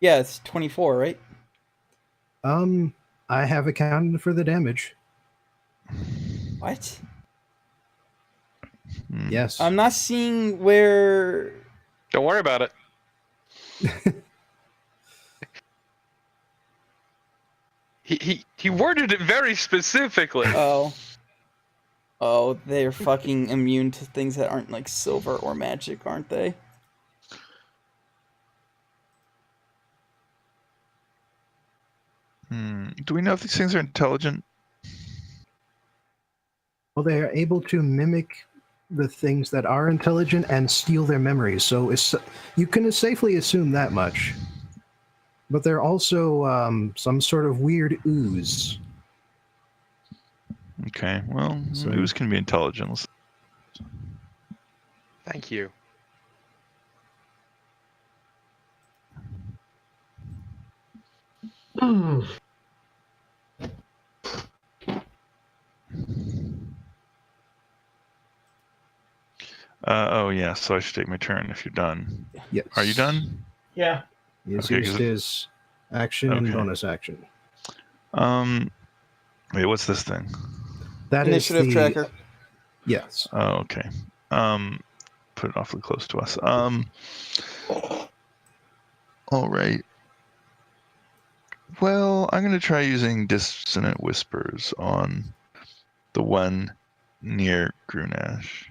yeah, it's 24, right? I have accounted for the damage. What? Yes. I'm not seeing where. Don't worry about it. He worded it very specifically. Oh, they're fucking immune to things that aren't like silver or magic, aren't they? Do we know if these things are intelligent? Well, they are able to mimic the things that are intelligent and steal their memories. So you can safely assume that much. But they're also some sort of weird ooze. Okay, well, So- ooze can be intelligent. Thank you. Hmm. Oh yeah, so I should take my turn if you're done. Yes. Are you done? Yeah. He's Okay, used 'cause- his action and Okay. bonus action. Wait, what's this thing? That is Initiative the tracker. Yes. Oh, okay. Put it awfully close to us. All right. Well, I'm gonna try using dissonant whispers on the one near Grunash.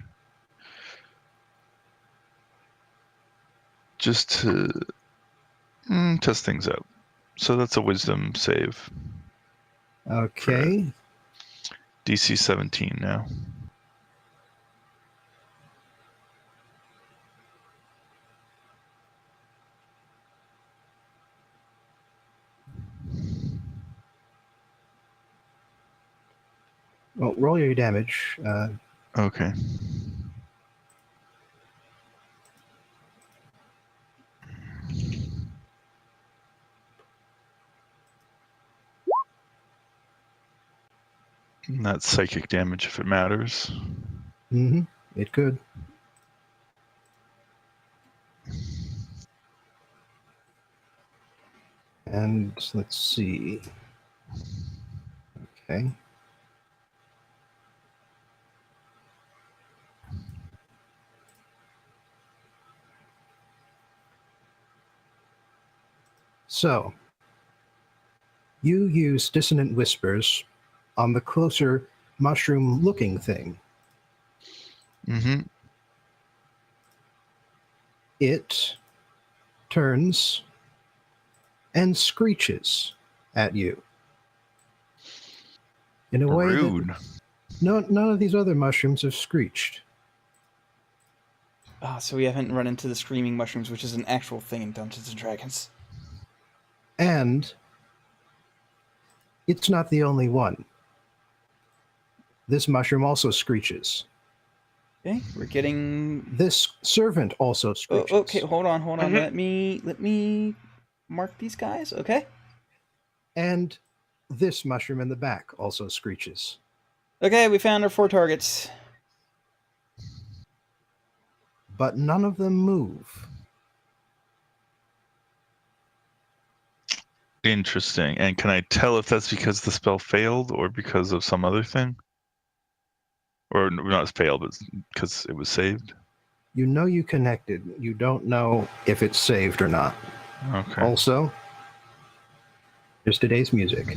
Just to test things out. So that's a wisdom save. Okay. DC 17 now. Well, roll your damage. Okay. And that's psychic damage if it matters. It could. And let's see. Okay. So, you use dissonant whispers on the closer mushroom-looking thing. Mm-hmm. It turns and screeches at you in a way Rude. that none of these other mushrooms have screeched. Ah, so we haven't run into the screaming mushrooms, which is an actual thing in Dungeons and Dragons. And it's not the only one. This mushroom also screeches. Okay, we're getting. This servant also Oh, screeches. okay, hold on. Mhm. Let me mark these guys. Okay. And this mushroom in the back also screeches. Okay, we found our 4 targets. But none of them move. Interesting. And can I tell if that's because the spell failed or because of some other thing? Or not failed, but because it was saved? You know you connected. You don't know if it's saved or not. Okay. Also, there's today's music.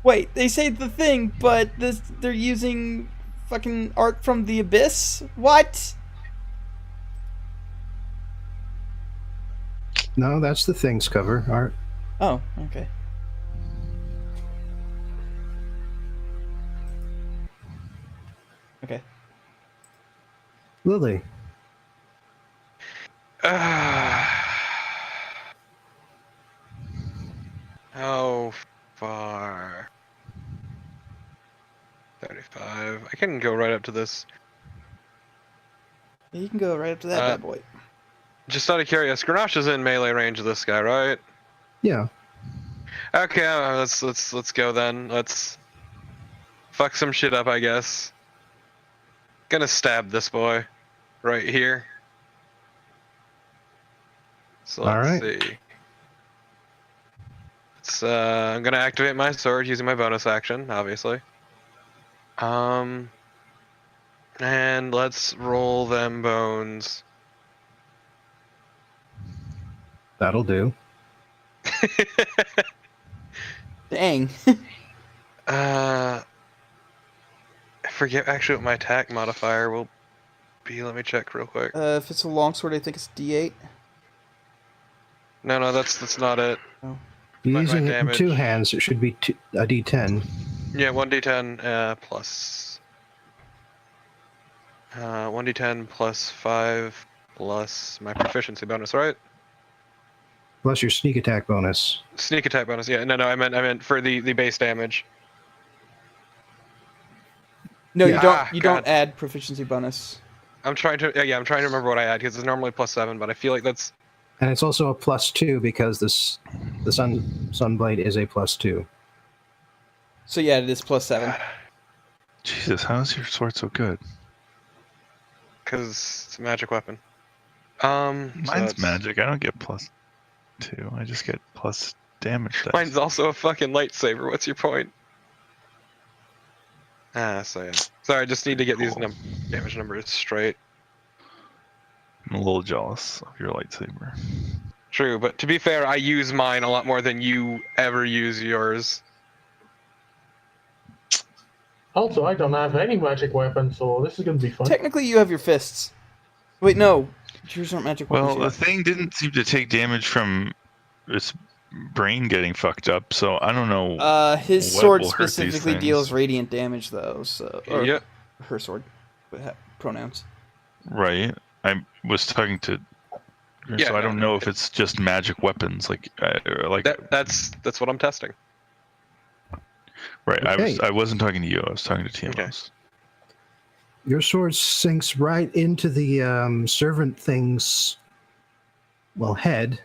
Wait, they say the thing, but they're using fucking art from the abyss? What? No, that's the thing's cover art. Oh, okay. Okay. Lily, How far? 35. I can go right up to this. Yeah, you can go right up to that bad boy. Just out of curiosity, Grenache is in melee range of this guy, right? yeah. Okay, let's go then. Let's fuck some shit up, I guess. Gonna stab this boy right here. So let's Alright. see. It's, I'm gonna activate my sword using my bonus action, obviously. And let's roll them bones. That'll do. Dang. I forget actually what my attack modifier will be. Let me check real quick. If it's a longsword, I think it's D8. No, that's not it. My Using it in damage. 2 hands, it should be a D10. Yeah, 1d10 plus 1d10 plus 5 plus my proficiency bonus, right? Plus your sneak attack bonus. Sneak attack bonus. Yeah, no, I meant for the base damage. No, Yeah. you God. don't add proficiency bonus. I'm trying to remember what I add because it's normally plus 7, but I feel like that's And it's also a +2 because the Sunblade is a +2. So yeah, it is +7. Jesus, how is your sword so good? because it's a magic weapon. So Mine's that's- magic. I don't get +2. I just get plus damage dice. Mine's also a fucking lightsaber. What's your point? So yeah. Sorry, I just need to get these Cool. damage numbers straight. I'm a little jealous of your lightsaber. True, but to be fair, I use mine a lot more than you ever use yours. Also, I don't have any magic weapons, so this is gonna be fun. Technically, you have your fists. Wait, no. Yours aren't magic weapons Well, the yet. thing didn't seem to take damage from its brain getting fucked up, so I don't know. His what sword will hurt these specifically things. deals radiant damage, though. So, or Yep. her sword, with pronouns. Right. I was talking to. Yeah, so I no, don't no, know if it's just magic weapons, like That's what I'm testing. right. Okay. I wasn't talking to you. I was talking to TMOs. Your sword sinks right into the servant thing's, well, head,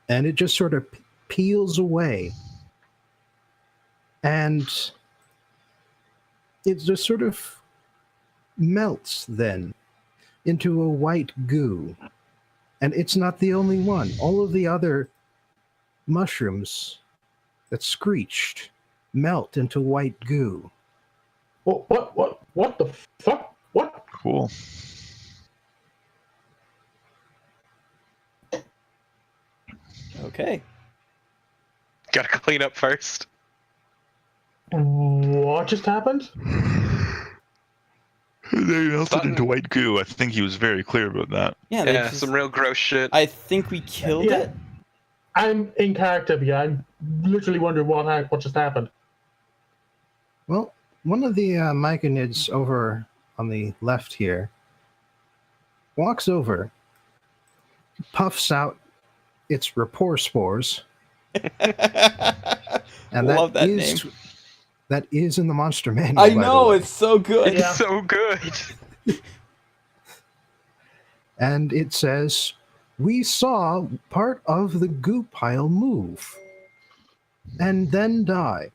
and it just sort of peels away. And it just sort of melts then into a white goo. And it's not the only one. All of the other mushrooms that screeched melt into white goo. What the fuck? What? Cool. Okay. Gotta clean up first. What just happened? They melted Sutton- into white goo. I think he was very clear about that. Yeah, they Yeah, just- some real gross shit. I think we killed Yeah. it. I'm in character, but yeah, I'm literally wondering what just happened. Well, one of the myconids over on the left here walks over, puffs out its rapport spores, and Love that name. that is in the monster manual. I by the know, way. it's so good. Yeah. It's so good. And it says, "We saw part of the goo pile move and then die."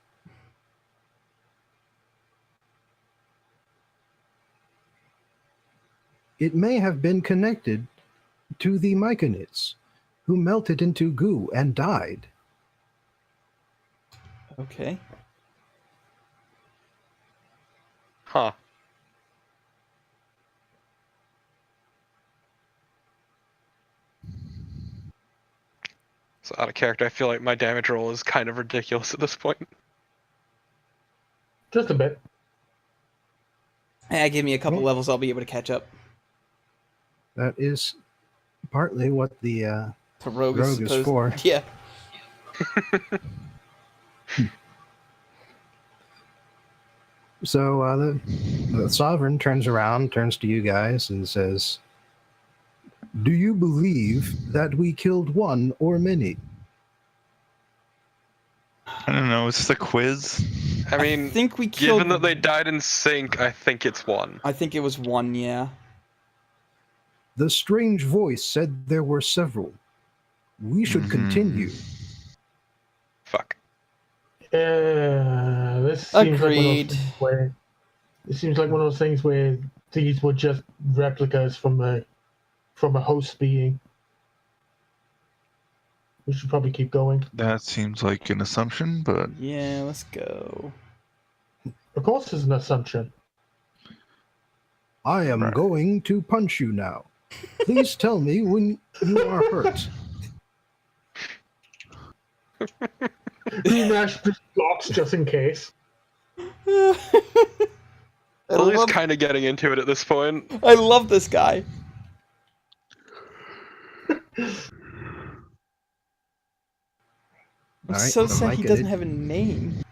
It may have been connected to the myconids, who melted into goo and died. Okay. Huh. So out of character, I feel like my damage roll is kind of ridiculous at this point. Just a bit. Give me a couple Well- levels, I'll be able to catch up. That is partly what the The rogue, rogue is supposed... for. Yeah. So the sovereign turns around, turns to you guys, and says, "Do you believe that we killed one or many?" I don't know. It's the quiz. I mean, I think we killed. given that they died in sync, I think it's one. I think it was one. Yeah. The strange voice said there were several. We should continue. Fuck. This seems like one of Agreed. those things where it seems like one of those things where these were just replicas from a host being. We should probably keep going. That seems like an assumption, but Yeah, let's go. Of course, it's an assumption. I am Right. going to punch you now. Please tell me when you are hurt. Nash just blocks just in case. I Lily's love, kind of getting into it at this point. I love this guy. I'm All right, so the sad he Myconid- doesn't have a name.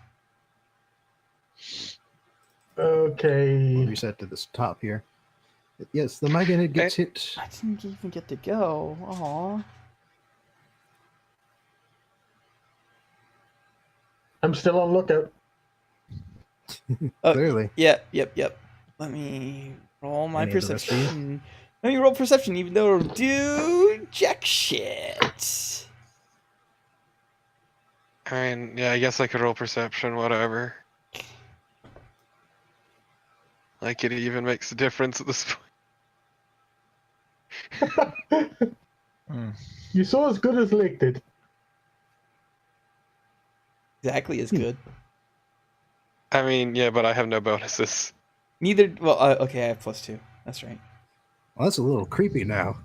Okay. Reset to this top here. Yes, the Myconid gets hit. I didn't even get to go. Aw. I'm still on lookout. Oh, Clearly. Yep. Let me roll my Any of the rest of you? perception. Let me roll perception, even though it'll do jack shit. I mean, yeah, I guess I could roll perception, whatever. Like, it even makes a difference at this point. You saw as good as Lake did. Exactly as good. I mean, yeah, but I have no bonuses. Neither. Well, okay, I have +2. That's right. Well, that's a little creepy now.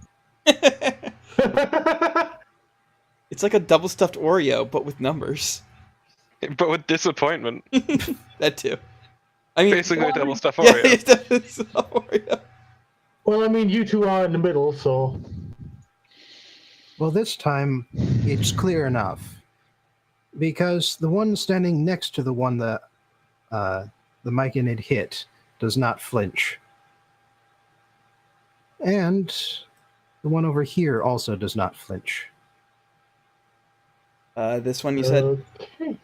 It's like a double stuffed Oreo, but with numbers. But with disappointment. That too. I mean, Basically a double stuff yeah, Oreo. it's double stuffed Oreo. Well, I mean, you two are in the middle, so. Well, this time it's clear enough. Because the one standing next to the one that the Myconid hit does not flinch. And the one over here also does not flinch. This one you said. Okay.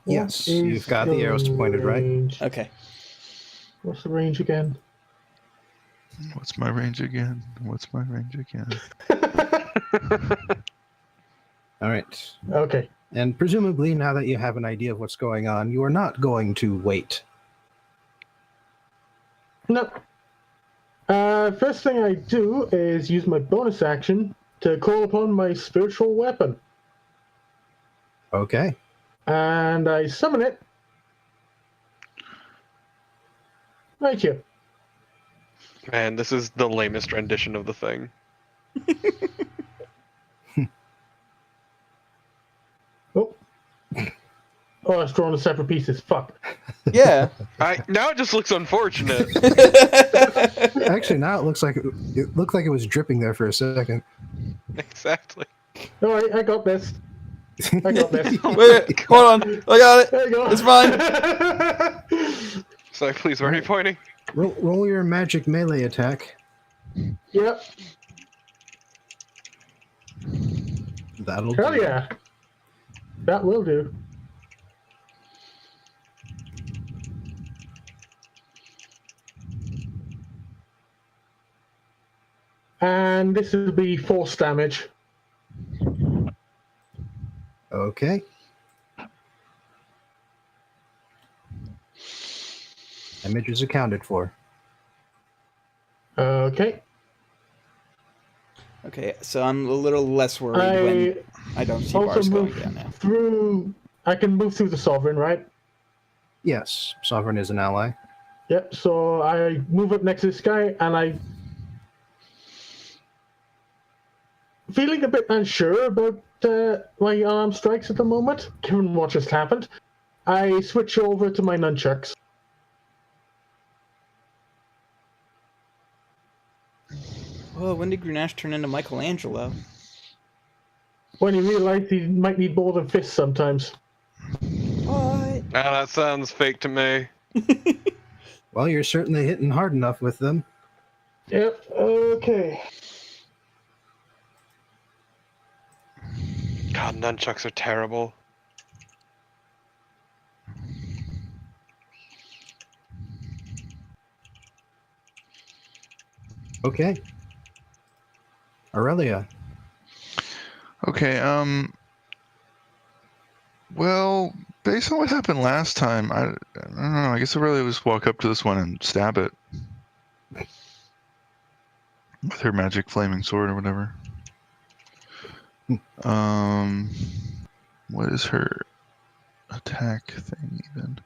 Yes, What is you've got the arrows pointed, right? range? Okay. What's the range again? what's my range again? What's my range again? All right. Okay. And presumably, now that you have an idea of what's going on, you are not going to wait. No. First thing I do is use my bonus action to call upon my spiritual weapon. Okay. And I summon it. Right here. Man, this is the lamest rendition of the thing. Oh. Oh, it's drawn to separate pieces. Fuck. Yeah. Now it just looks unfortunate. Actually, now it looked like it was dripping there for a second. Exactly. Alright, I got this. I got this. Wait, hold on. I got it. There you go. It's fine. So please, where are you pointing? Roll your magic melee attack. Yep. That'll Hell do. yeah. That will do. And this will be force damage. Okay. Damage is accounted for. Okay. Okay, so I'm a little less worried when I don't see also bars going move down now. through. I can move through the sovereign, right? Yes, Sovereign is an ally. Yep. So I move up next to this guy, and I, feeling a bit unsure about my arm strikes at the moment, given what just happened, I switch over to my nunchucks. Whoa, when did Grenache turn into Michelangelo? When he realized he might need more than fists sometimes. What? Ah, that sounds fake to me. Well, you're certainly hitting hard enough with them. Yep. Okay. God, nunchucks are terrible. Okay. Aurelia. Okay, well, based on what happened last time, I don't know. I guess I'll really just walk up to this one and stab it with her magic flaming sword or whatever. What is her attack thing even?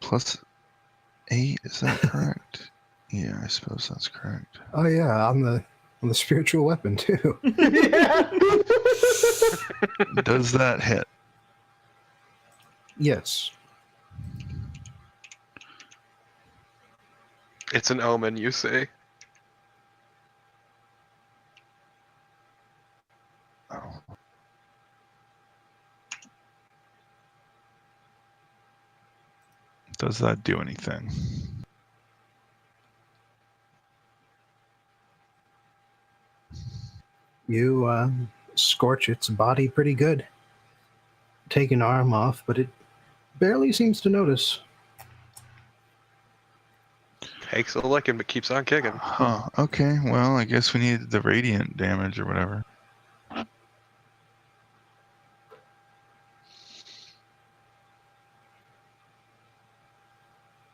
+8, is that correct? Yeah, I suppose that's correct. Oh yeah, on the spiritual weapon too. Yeah. Does that hit? Yes. It's an omen, you say. Oh. Does that do anything? You scorch its body pretty good. Take an arm off, but it barely seems to notice. Takes a licking, but keeps on kicking. Huh. Okay, well, I guess we need the radiant damage or whatever.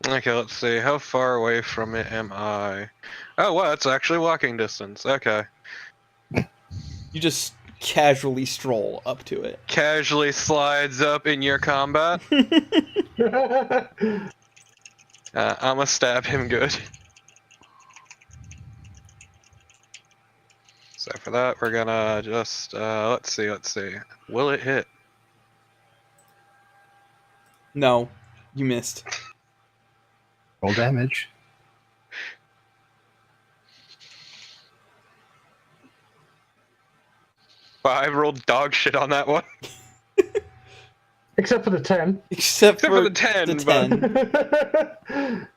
Okay, let's see. How far away from it am I? Oh, wow, that's actually walking distance. Okay. You just casually stroll up to it. Casually slides up in your combat. I'ma stab him good. So for that, we're gonna just, let's see. Will it hit? No, you missed. Roll damage. I rolled dog shit on that one. Except for the 10. Except for the 10, The but- 10.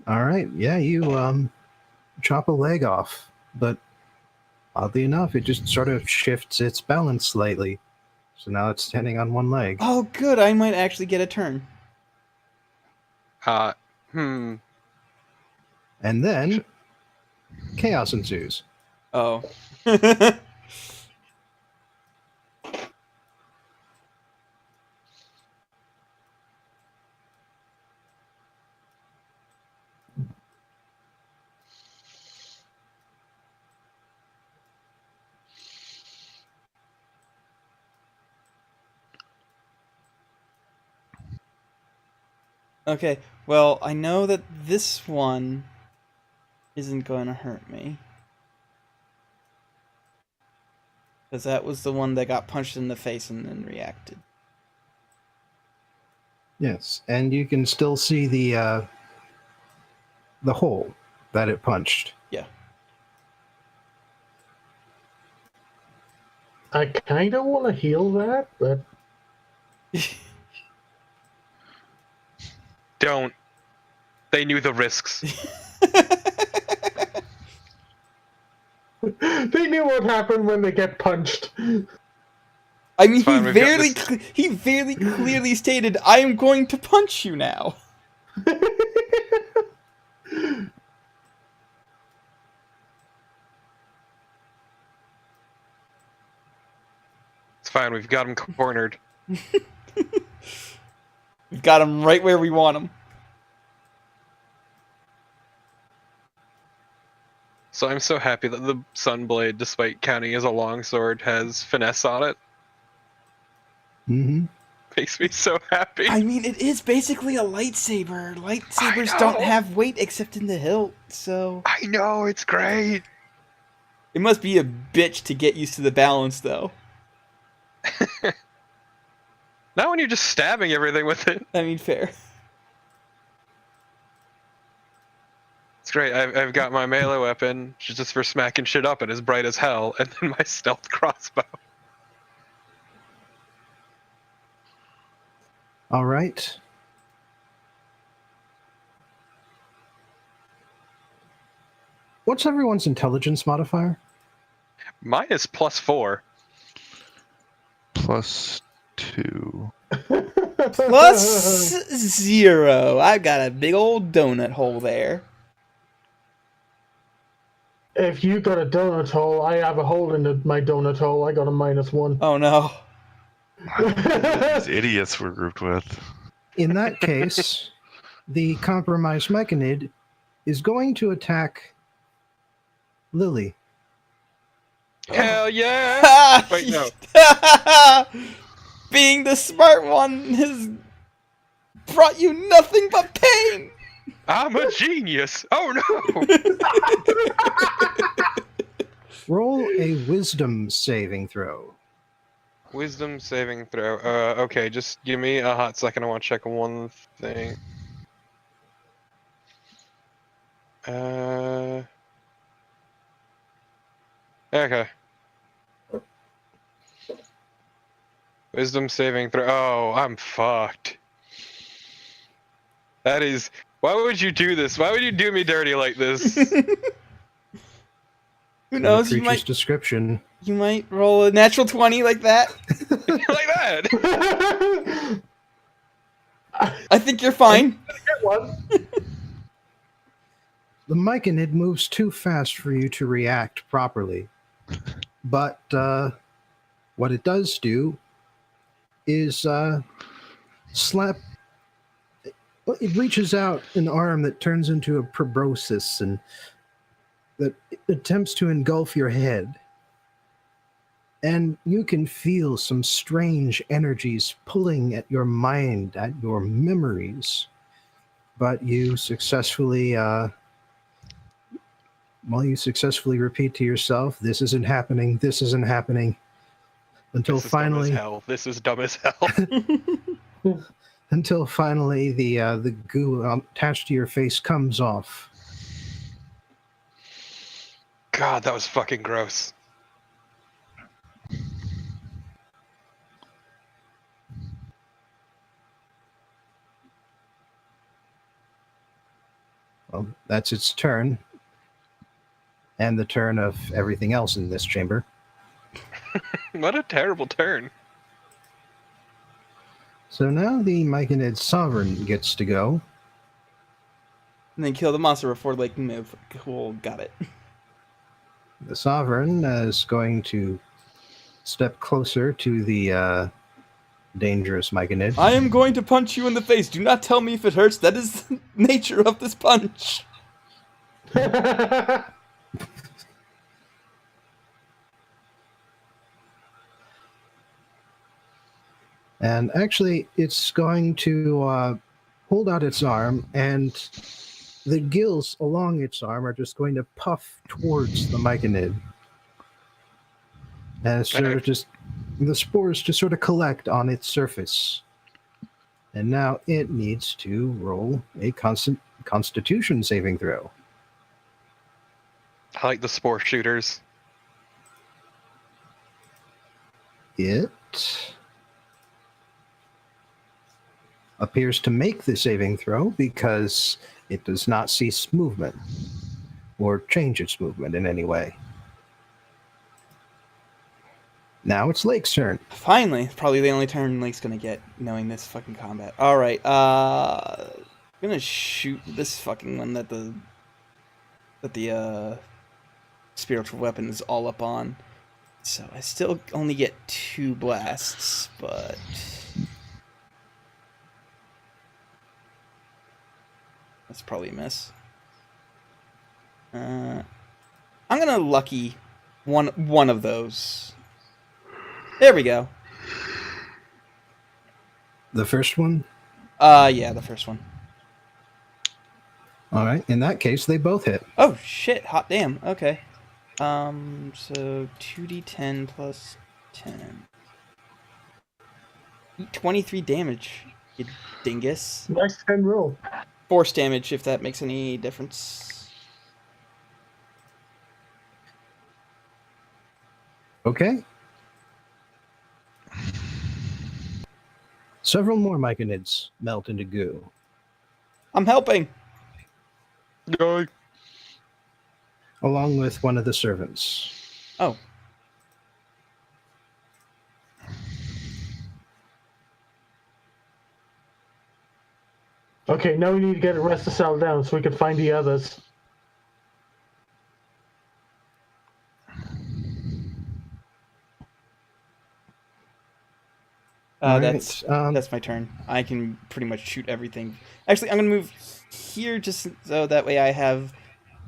All right. Yeah, you chop a leg off, but oddly enough, it just sort of shifts its balance slightly. So now it's standing on one leg. Oh, good. I might actually get a turn. And then chaos ensues. Oh. Okay, well, I know that this one isn't going to hurt me. Because that was the one that got punched in the face and then reacted. Yes, and you can still see the hole that it punched. Yeah. I kind of want to heal that, but Don't. They knew the risks. they knew what happened when they get punched. I mean, It's fine, we've got this- he very clearly stated, I am going to punch you now. It's fine, we've got him cornered. We've got him right where we want him. So I'm so happy that the Sunblade, despite counting as a longsword, has finesse on it. Mm-hmm. Makes me so happy. I mean, it is basically a lightsaber. Lightsabers I don't know. have weight except in the hilt, so... I know, it's great. It must be a bitch to get used to the balance, though. Not when you're just stabbing everything with it. I mean, fair. It's great. I've got my melee weapon, which is just for smacking shit up and is bright as hell, and then my stealth crossbow. All right. What's everyone's intelligence modifier? Mine is +4. +2. Plus 0. I've got a big old donut hole there. If you got a donut hole, I have a hole in my donut hole. I got a -1. Oh no. These idiots we're grouped with. In that case, the compromised Myconid is going to attack Lily. Hell yeah! Ha! Wait, no. Being the smart one has brought you nothing but pain. I'm a genius! Oh no! Roll a wisdom saving throw. Wisdom saving throw. Okay, just give me a hot second. I want to check one thing. Okay. Wisdom saving throw. Oh, I'm fucked. That is. Why would you do this? Why would you do me dirty like this? Who knows? The You creature's might description. roll a natural 20 like that. Like that. I think you're fine. Get one. The Myconid moves too fast for you to react properly. But what it does do is slap. It reaches out an arm that turns into a proboscis and that attempts to engulf your head. And you can feel some strange energies pulling at your mind, at your memories. But you successfully, you successfully repeat to yourself, this isn't happening, until This is finally, dumb as hell. This is dumb as hell. until finally the goo attached to your face comes off. God, that was fucking gross. Well, that's its turn. And the turn of everything else in this chamber. What a terrible turn. So now the Myconid Sovereign gets to go. And then kill the monster before they can move. Cool, got it. The Sovereign is going to step closer to the dangerous Myconid. I am going to punch you in the face. Do not tell me if it hurts. That is the nature of this punch. And actually, it's going to hold out its arm, and the gills along its arm are just going to puff towards the Myconid. And it's sort of just, the spores just sort of collect on its surface. And now it needs to roll a constitution saving throw. I like the spore shooters. It appears to make the saving throw because it does not cease movement or change its movement in any way. Now it's Lake's turn. Finally, probably the only turn Lake's gonna get, knowing this fucking combat. Alright, I'm gonna shoot this fucking one that the spiritual weapon is all up on. So I still only get 2 blasts, but that's probably a miss. I'm gonna lucky one of those. There we go. The first one? Yeah, the first one. All right. In that case, they both hit. Oh shit! Hot damn. Okay. So 2d10 plus 10. 23 damage, you dingus. Nice 10 roll. Force damage, if that makes any difference. Okay. Several more Myconids melt into goo. I'm helping. Go. Along with one of the servants. Oh. Okay, now we need to get the rest of the cell down so we can find the others. All That's right. that's my turn. I can pretty much shoot everything. Actually, I'm gonna move here just so that way I have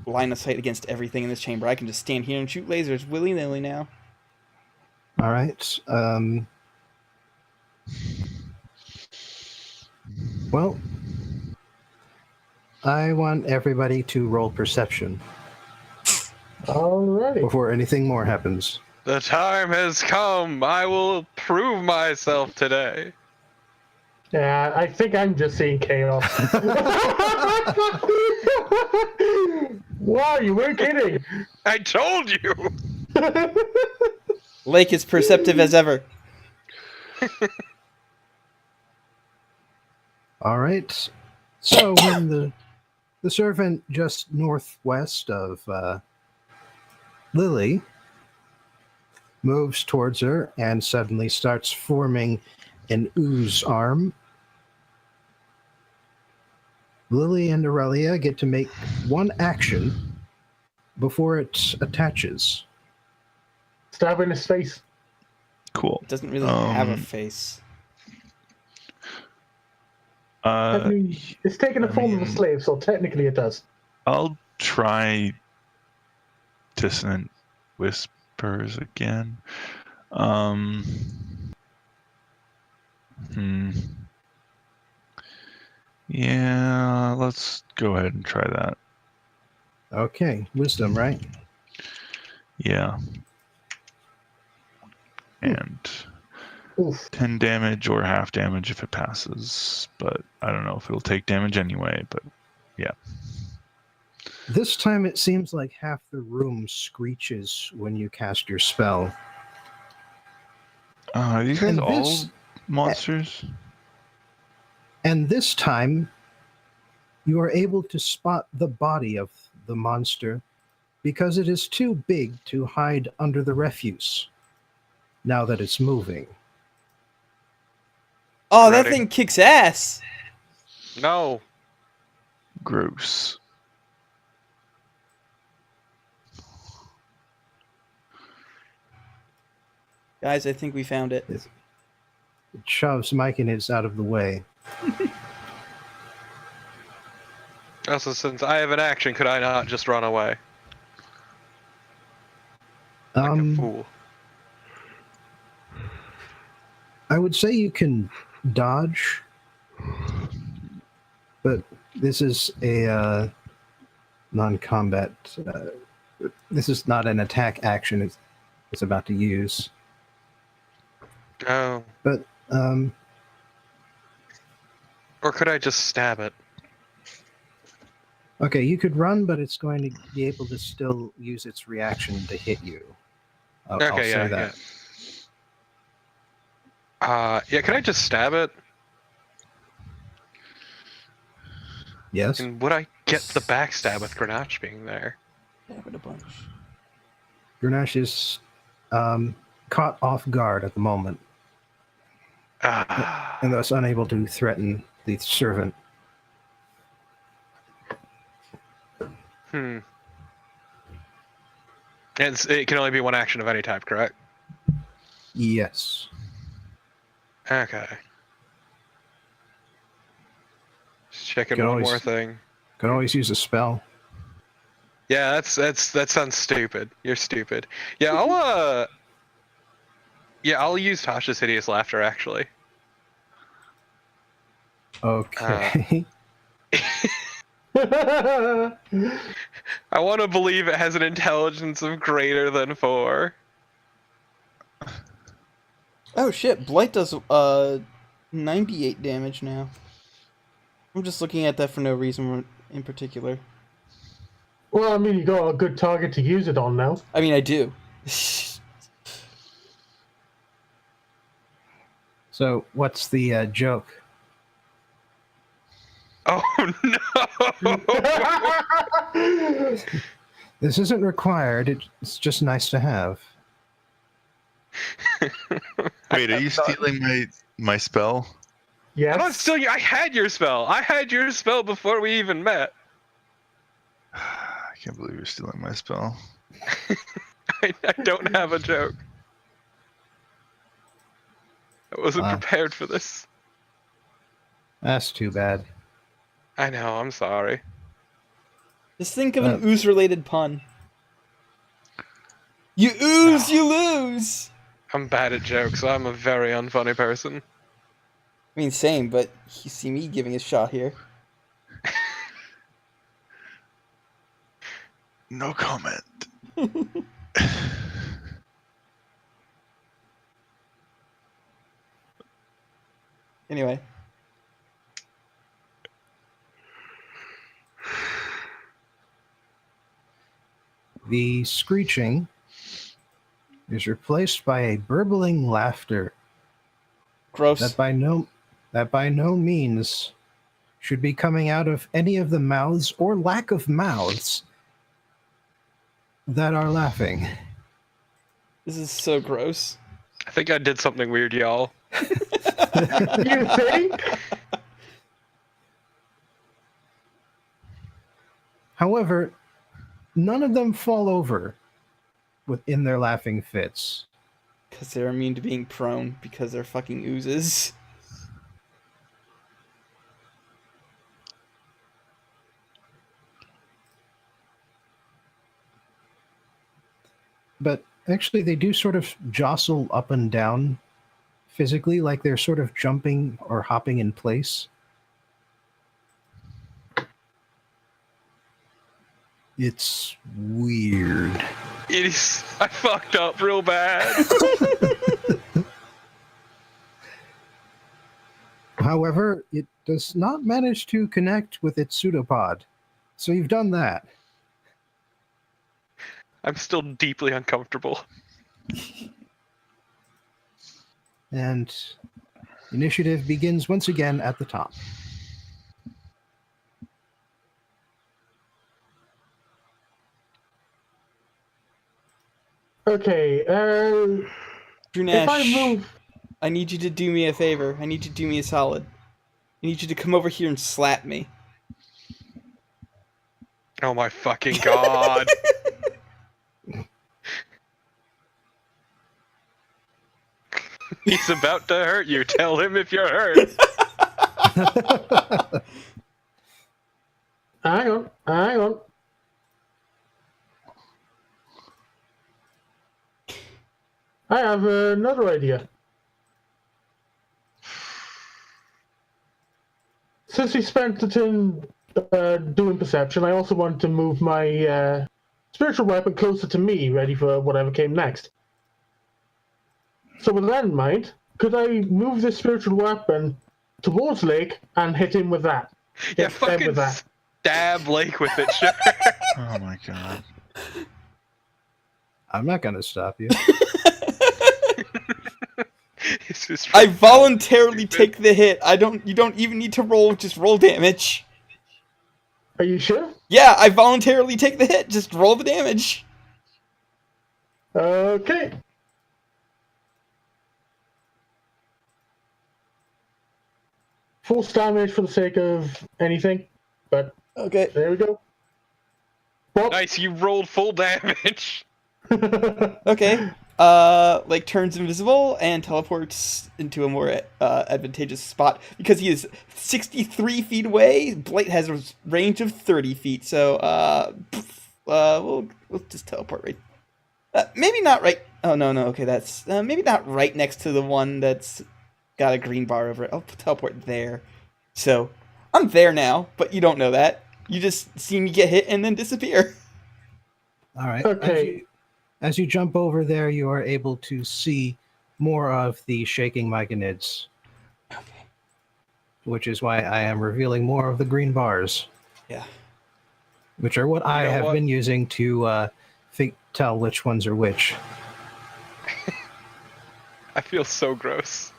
line of sight against everything in this chamber. I can just stand here and shoot lasers willy nilly now. All right. Well, I want everybody to roll perception Alrighty. before anything more happens. The time has come. I will prove myself today. Yeah, I think I'm just seeing chaos. Wow, you weren't kidding. I told you. Lake is perceptive as ever. All right. So when the servant just northwest of Lily moves towards her and suddenly starts forming an ooze arm, Lily and Aurelia get to make one action before it attaches. Stab in his face. Cool. It doesn't really have a face. I mean, it's taken the I form of a mean- slave, so technically it does. I'll try dissonant whispers again. Yeah, let's go ahead and try that. Okay, wisdom, right? Yeah. And Oof. 10 damage or half damage if it passes, but I don't know if it'll take damage anyway, but yeah. This time it seems like half the room screeches when you cast your spell. Are these guys And all this- monsters? And this time, you are able to spot the body of the monster because it is too big to hide under the refuse now that it's moving. Oh, that Ready. thing kicks ass. No. Gross. Guys, I think we found it. It shoves Mike and is out of the way. Also, since I have an action, could I not just run away like a fool? I would say you can dodge, but this is a non-combat. This is not an attack action it's about to use. Oh. But Or could I just stab it? okay, you could run, but it's going to be able to still use its reaction to hit you. I'll Okay, say yeah, that. Yeah, can I just stab it? Yes. And would I get the backstab with Grenache being there? Stab it a bunch. Grenache is caught off guard at the moment Ah. and thus unable to threaten the servant. And it can only be one action of any type, correct? Yes. Okay. Just checking Can one always- more thing. Can always use a spell. Yeah, that sounds stupid. You're stupid. Yeah, I'll use Tasha's hideous laughter actually. Okay. I want to believe it has an intelligence of greater than 4. Oh shit, Blight does 98 damage now. I'm just looking at that for no reason in particular. Well, I mean, you got a good target to use it on now. I mean, I do. So, what's the joke? Oh no! This isn't required. It's just nice to have. Wait, are you stealing my spell? Yes. I'm not stealing. I had your spell. I had your spell before we even met. I can't believe you're stealing my spell. I don't have a joke. I wasn't Wow. prepared for this. That's too bad. I know, I'm sorry. Just think of an ooze-related pun. You ooze, you lose! I'm bad at jokes. I'm a very unfunny person. I mean, same, but you see me giving a shot here. No comment. Anyway. The screeching is replaced by a burbling laughter Gross. that by no means should be coming out of any of the mouths or lack of mouths that are laughing. This is so gross. I think I did something weird, y'all. You think? However, none of them fall over within their laughing fits. Because they're immune to being prone, because they're fucking oozes. But actually, they do sort of jostle up and down physically, like they're sort of jumping or hopping in place. It's weird. It is. I fucked up real bad. However, it does not manage to connect with its pseudopod. So you've done that. I'm still deeply uncomfortable. And initiative begins once again at the top. Okay, Drew if I Nash, move... I need you to do me a favor. I need you to do me a solid. I need you to come over here and slap me. Oh my fucking god. He's about to hurt you. Tell him if you're hurt. Hang on. I have another idea. Since we spent the turn doing perception, I also want to move my spiritual weapon closer to me, ready for whatever came next. So with that in mind, could I move this spiritual weapon towards Lake and hit him with that? Yeah, Hit Fred fucking stab Lake with it, sure. Oh my god. I'm not going to stop you. It's just I voluntarily take the hit. You don't even need to roll, just roll damage. Are you sure? Yeah, I voluntarily take the hit, just roll the damage. Okay. Full damage for the sake of anything, but Okay. there we go. Well, Nice, you rolled full damage. Okay. Like turns invisible and teleports into a more advantageous spot because he is 63 feet away. Blight has a range of 30 feet, so we'll just teleport right. Maybe not right. Oh no. Okay, that's maybe not right next to the one that's got a green bar over it. I'll teleport there. So I'm there now, but you don't know that. You just see me get hit and then disappear. All right. Okay. As you jump over there, you are able to see more of the shaking Myconids. Okay. Which is why I am revealing more of the green bars. Yeah. Which are what I know have what? been using to tell which ones are which. I feel so gross.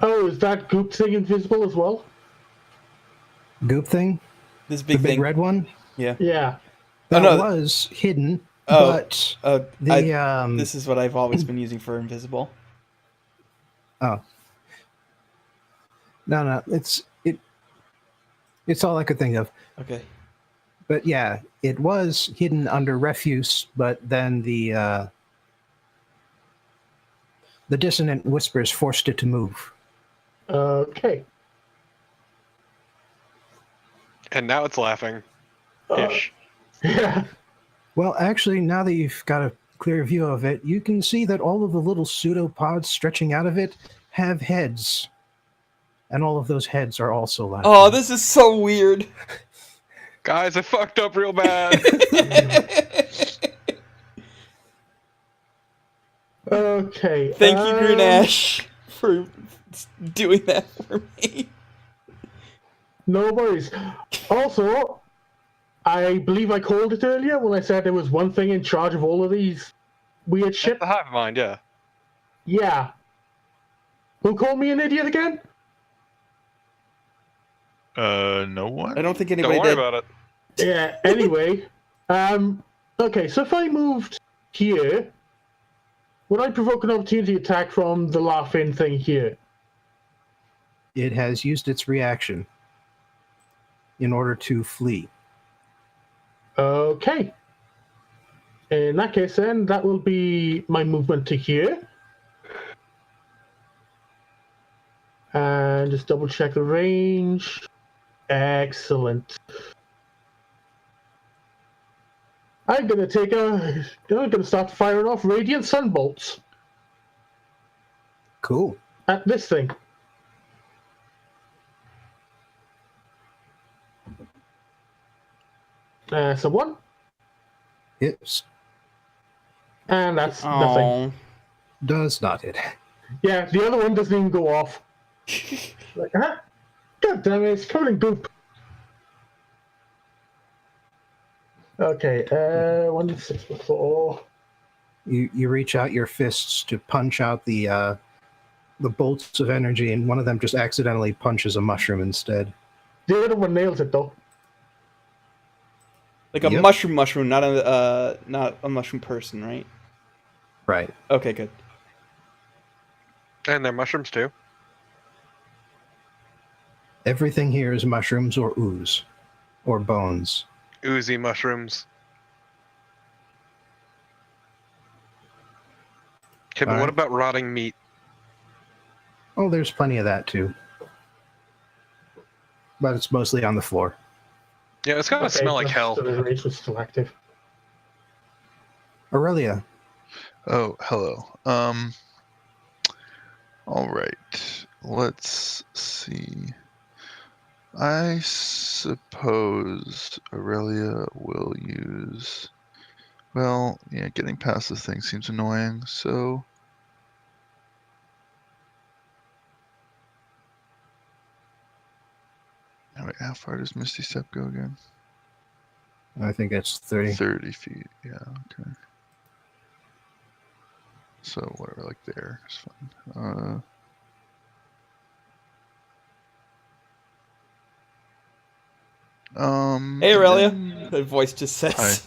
Oh, is that goop thing invisible as well? Goop thing? This The big big thing. red one? Yeah. Yeah. That no. was hidden, Oh, but this is what I've always been using for invisible. Oh. No, it's all I could think of. Okay. But yeah, it was hidden under refuse, but then the The dissonant whispers forced it to move. Okay. And now it's laughing. Ish. Yeah. Well, actually, now that you've got a clear view of it, you can see that all of the little pseudopods stretching out of it have heads. And all of those heads are also laughing. Oh, this is so weird. Guys, I fucked up real bad. Okay. Thank you, Grunash, for doing that for me. No worries. Also, I believe I called it earlier when I said there was one thing in charge of all of these weird shit. The hive mind, yeah. Yeah. Who called me an idiot again? No one. I don't think Don't anybody worry did. about it. Yeah, anyway. Okay, so if I moved here, would I provoke an opportunity attack from the laughing thing here? It has used its reaction in order to flee. Okay. In that case, then, that will be my movement to here. And just double check the range. Excellent. I'm gonna start firing off radiant sunbolts Cool. at this thing. Someone, It and that's nothing. Oh. does not hit. Yeah, the other one doesn't even go off. Like, huh? God damn it, it's covered in goop. Okay, 1, 6, 4. You reach out your fists to punch out the bolts of energy, and one of them just accidentally punches a mushroom instead. The other one nails it though. Like a Yep. mushroom, not a mushroom person, right? Right. Okay, good. And they're mushrooms too. Everything here is mushrooms or ooze or bones. Oozy mushrooms. Okay, but All what right. about rotting meat? Oh, there's plenty of that too. But it's mostly on the floor. Yeah, it's gonna smell like hell. So the range was still active. Aurelia, Oh, hello. All right. Let's see. I suppose Aurelia will use. Well, yeah, getting past this thing seems annoying, so. Wait, how far does Misty Step go again? I think that's 30. 30 feet. Yeah, okay. So, whatever, like there is fine. Hey, and Aurelia. then, The voice just says.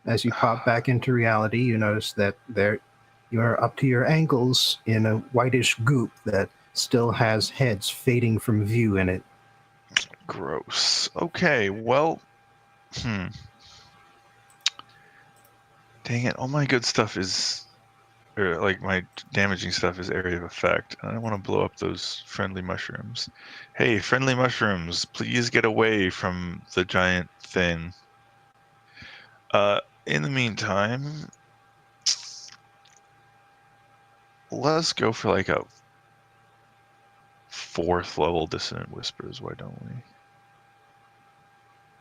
As you pop back into reality, you notice that you're up to your ankles in a whitish goop that still has heads fading from view in it. Gross. Okay, well, dang it, all my good stuff is, or like my damaging stuff is area of effect. I don't want to blow up those friendly mushrooms. Hey, friendly mushrooms, please get away from the giant thing. In the meantime, let's go for like a 4th level Dissonant Whispers, why don't we?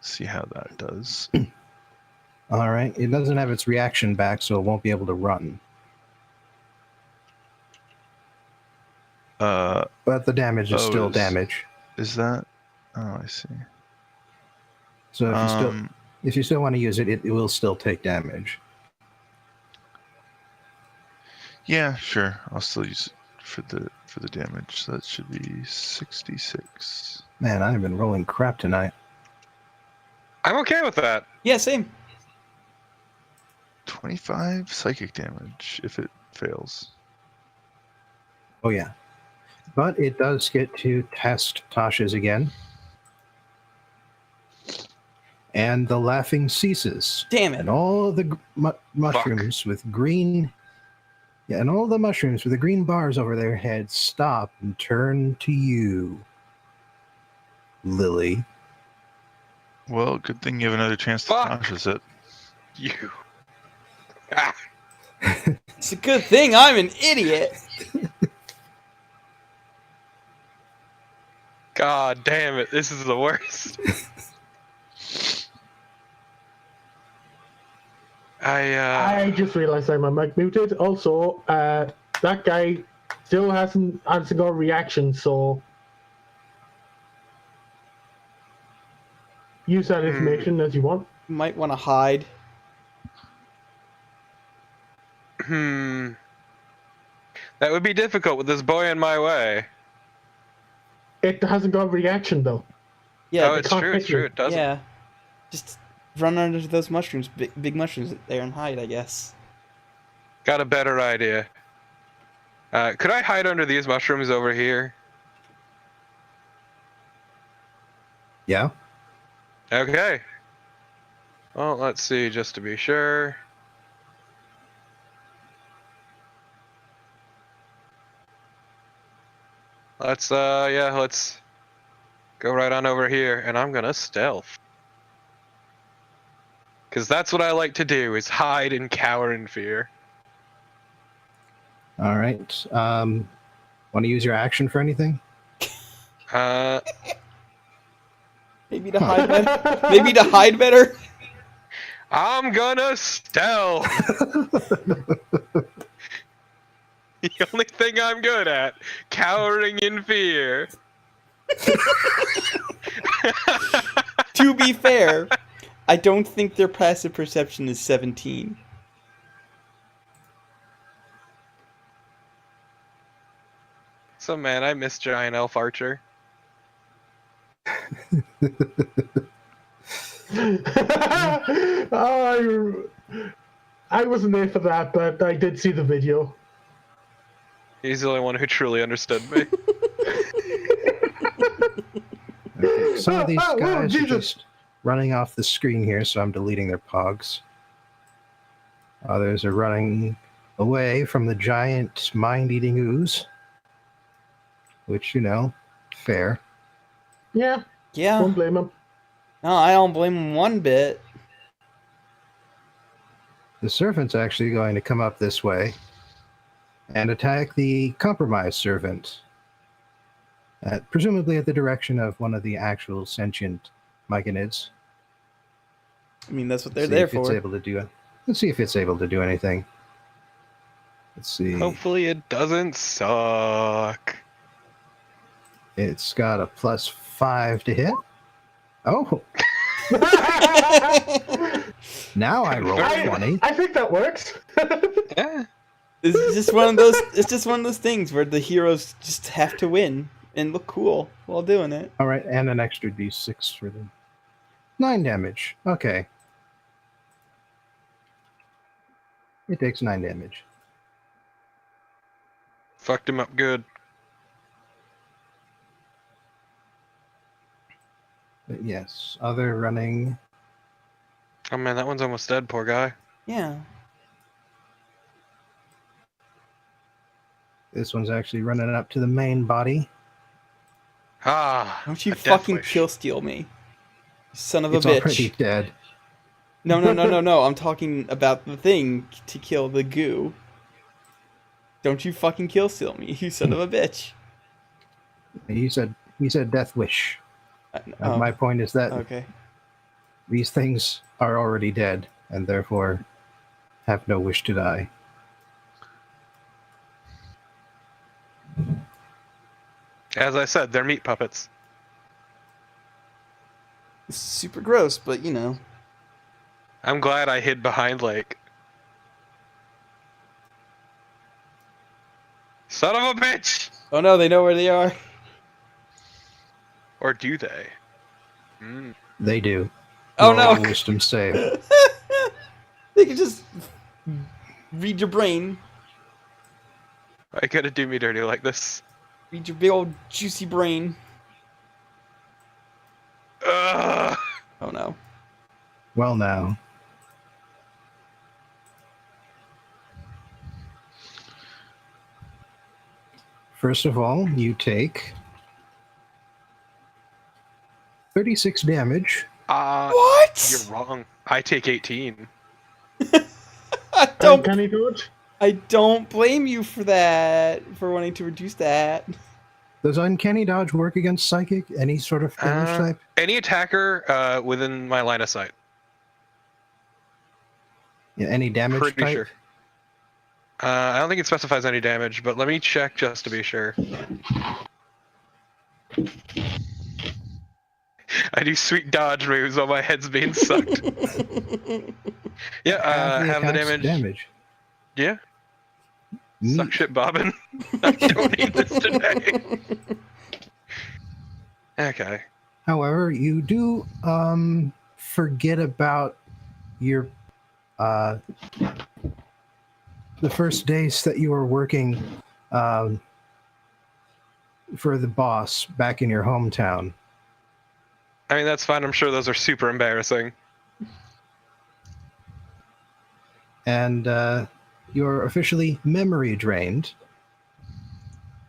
See how that does. All right. It doesn't have its reaction back, so it won't be able to run. But the damage is still damage. Is that? Oh, I see. So if you still want to use it, it will still take damage. Yeah, sure. I'll still use it for the damage. So that should be 66. Man, I've been rolling crap tonight. I'm okay with that. Yeah, same. 25 psychic damage if it fails. Oh, yeah. But it does get to test Tasha's again. and the laughing ceases. Damn it. And all of the mushrooms with green... Yeah, and all the mushrooms with the green bars over their heads stop and turn to you, Lily. Well, good thing you have another chance to Fuck. conscious it. You. Ah. It's a good thing I'm an idiot. God damn it! This is the worst. I just realized I my mic muted. Also, that guy still hasn't got a reaction, so use that information as you want. You might want to hide. That would be difficult with this boy in my way. It hasn't got a reaction though. Yeah, Oh, it's can't true. hit It's true. you. It doesn't. yeah. Just run under those mushrooms, big mushrooms there, and hide, I guess. Got a better idea. Could I hide under these mushrooms over here? Yeah? Okay. Well, let's see, just to be sure. Let's go right on over here, and I'm gonna stealth. Because that's what I like to do, is hide and cower in fear. All right. Want to use your action for anything? Maybe to hide better. Maybe to hide better. I'm gonna stealth! The only thing I'm good at, cowering in fear. To be fair, I don't think their passive perception is 17. So man, I miss Giant Elf Archer. I wasn't there for that, but I did see the video. He's the only one who truly understood me. Okay. Some of these Oh, guys are Jesus. just running off the screen here, so I'm deleting their pogs. Others are running away from the giant mind-eating ooze. Which, you know, fair. Yeah, Yeah. don't blame him. No, I don't blame him one bit. The servant's actually going to come up this way and attack the compromised servant. Presumably at the direction of one of the actual sentient myconids. I mean, that's what they're Let's see there if it's for. able to do it. Let's see if it's able to do anything. Let's see. Hopefully it doesn't suck. It's got a +5 to hit. Oh, now I roll 20. I think that works. Yeah. It's just one of those. It's just one of those things where the heroes just have to win and look cool while doing it. All right, and an extra d6 for them. 9 damage. Okay. It takes 9 damage. Fucked him up good. But yes, other running. Oh man, that one's almost dead, poor guy. Yeah. This one's actually running up to the main body. Ah. Don't you a death fucking wish. kill steal me, you son of a It's bitch. already dead. No. I'm talking about the thing to kill the goo. Don't you fucking kill steal me, you son of a bitch. He said death wish. Oh, My point is that okay. these things are already dead and therefore have no wish to die. As I said, they're meat puppets. It's super gross, but you know. I'm glad I hid behind like. Son of a bitch! Oh no, they know where they are. Or do they? Mm. They do. Oh Roll a no. wisdom save. They can just read your brain. Why you gotta do me dirty like this? Read your big old juicy brain. Ugh. Oh no. Well, now. First of all, you take 36 damage. What? You're wrong. I take 18. I And don't. can he dodge? I don't blame you for that. For wanting to reduce that. Does Uncanny Dodge work against Psychic? Any sort of damage type? Any attacker within my line of sight. Yeah, any damage Pretty type? sure. I don't think it specifies any damage, but let me check just to be sure. I do sweet dodge moves while my head's being sucked. Yeah, have the attack's damage. Yeah. Neat. Suck shit, Bobbin. I don't need this today. Okay. However, you do forget about your the first days that you were working for the boss back in your hometown. I mean, that's fine. I'm sure those are super embarrassing. And you're officially memory drained.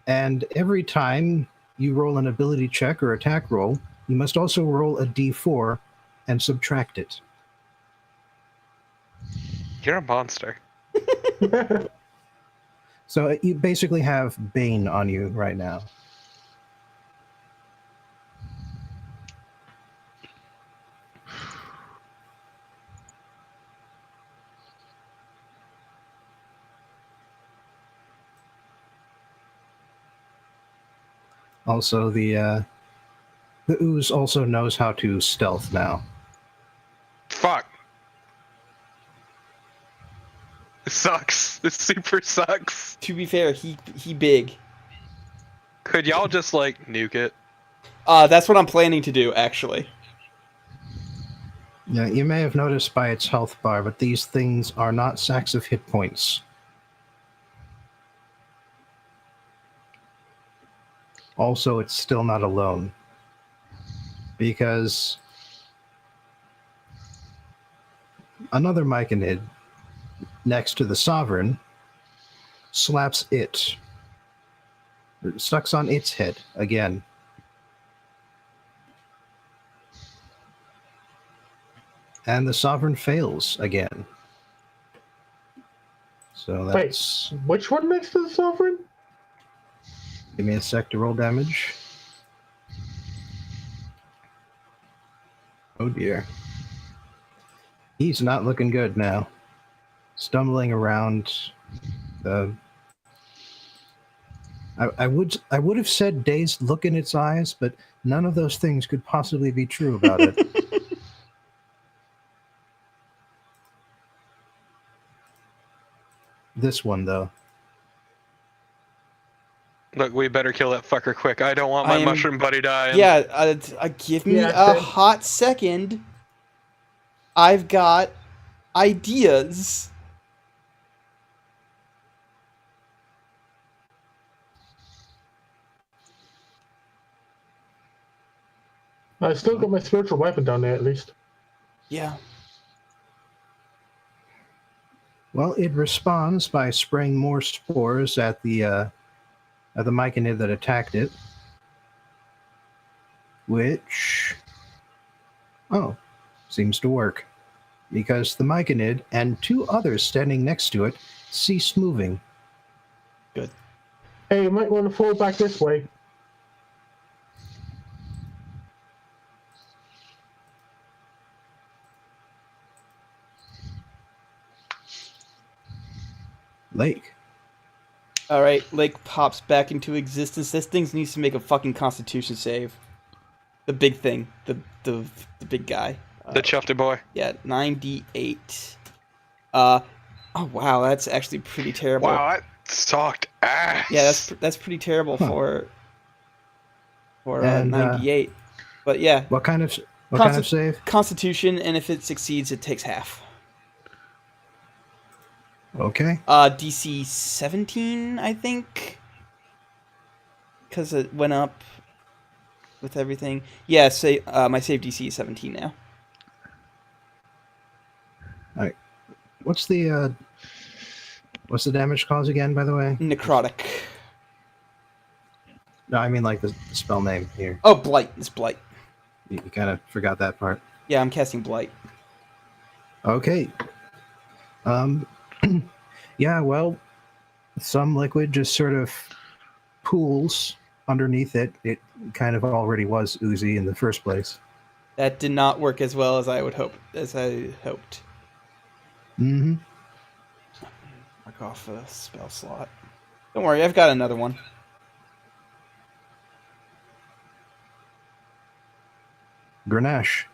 And every time you roll an ability check or attack roll, you must also roll a d4 and subtract it. You're a monster. So you basically have Bane on you right now. Also, the ooze also knows how to stealth now. Fuck. This sucks. This super sucks. To be fair, he big. Could y'all just, like, nuke it? That's what I'm planning to do, actually. Yeah, you may have noticed by its health bar, but these things are not sacks of hit points. Also, it's still not alone. Because another Myconid next to the Sovereign slaps it. It sucks on its head again. And the Sovereign fails again. So that's... Wait, which one next to the Sovereign? Give me a sec to roll damage. Oh dear. He's not looking good now. Stumbling around. I would have said dazed look in its eyes, but none of those things could possibly be true about it. This one, though. Look, we better kill that fucker quick. I don't want my mushroom buddy dying. Yeah, give me a hot second. I've got ideas. I still got my spiritual weapon down there, at least. Yeah. Well, it responds by spraying more spores at the Myconid that attacked it. Which... oh, seems to work. Because the Myconid and two others standing next to it cease moving. Good. Hey, you might want to fall back this way. Lake. Alright, Lake pops back into existence. This thing needs to make a fucking constitution save. The big thing. The big guy. The Chuffy boy. Yeah, 9d8. Oh wow, that's actually pretty terrible. Wow, that sucked ass. Yeah, that's pretty terrible for 98. But yeah. What kind of save? Constitution, and if it succeeds, it takes half. Okay. DC 17, I think, because it went up with everything. Yeah, say my save DC is 17 now. What's the damage cause again, by the way? Necrotic. No, I mean like the spell name here. Oh, Blight. It's Blight. You kind of forgot that part. Yeah, I'm casting Blight. Okay. Yeah, well, some liquid just sort of pools underneath it. It kind of already was oozy in the first place. That did not work as well as I hoped. Mm-hmm. Mark off a spell slot. Don't worry, I've got another one. Grenache.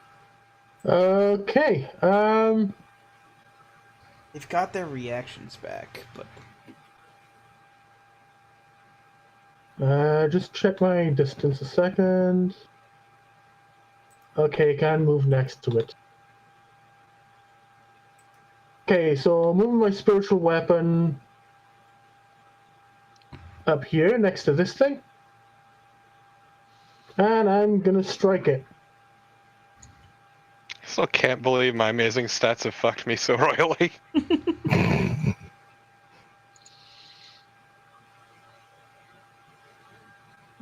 Okay. They've got their reactions back, but Just check my distance a second. Okay, can move next to it. Okay, so moving my spiritual weapon up here next to this thing. And I'm gonna strike it. Still can't believe my amazing stats have fucked me so royally.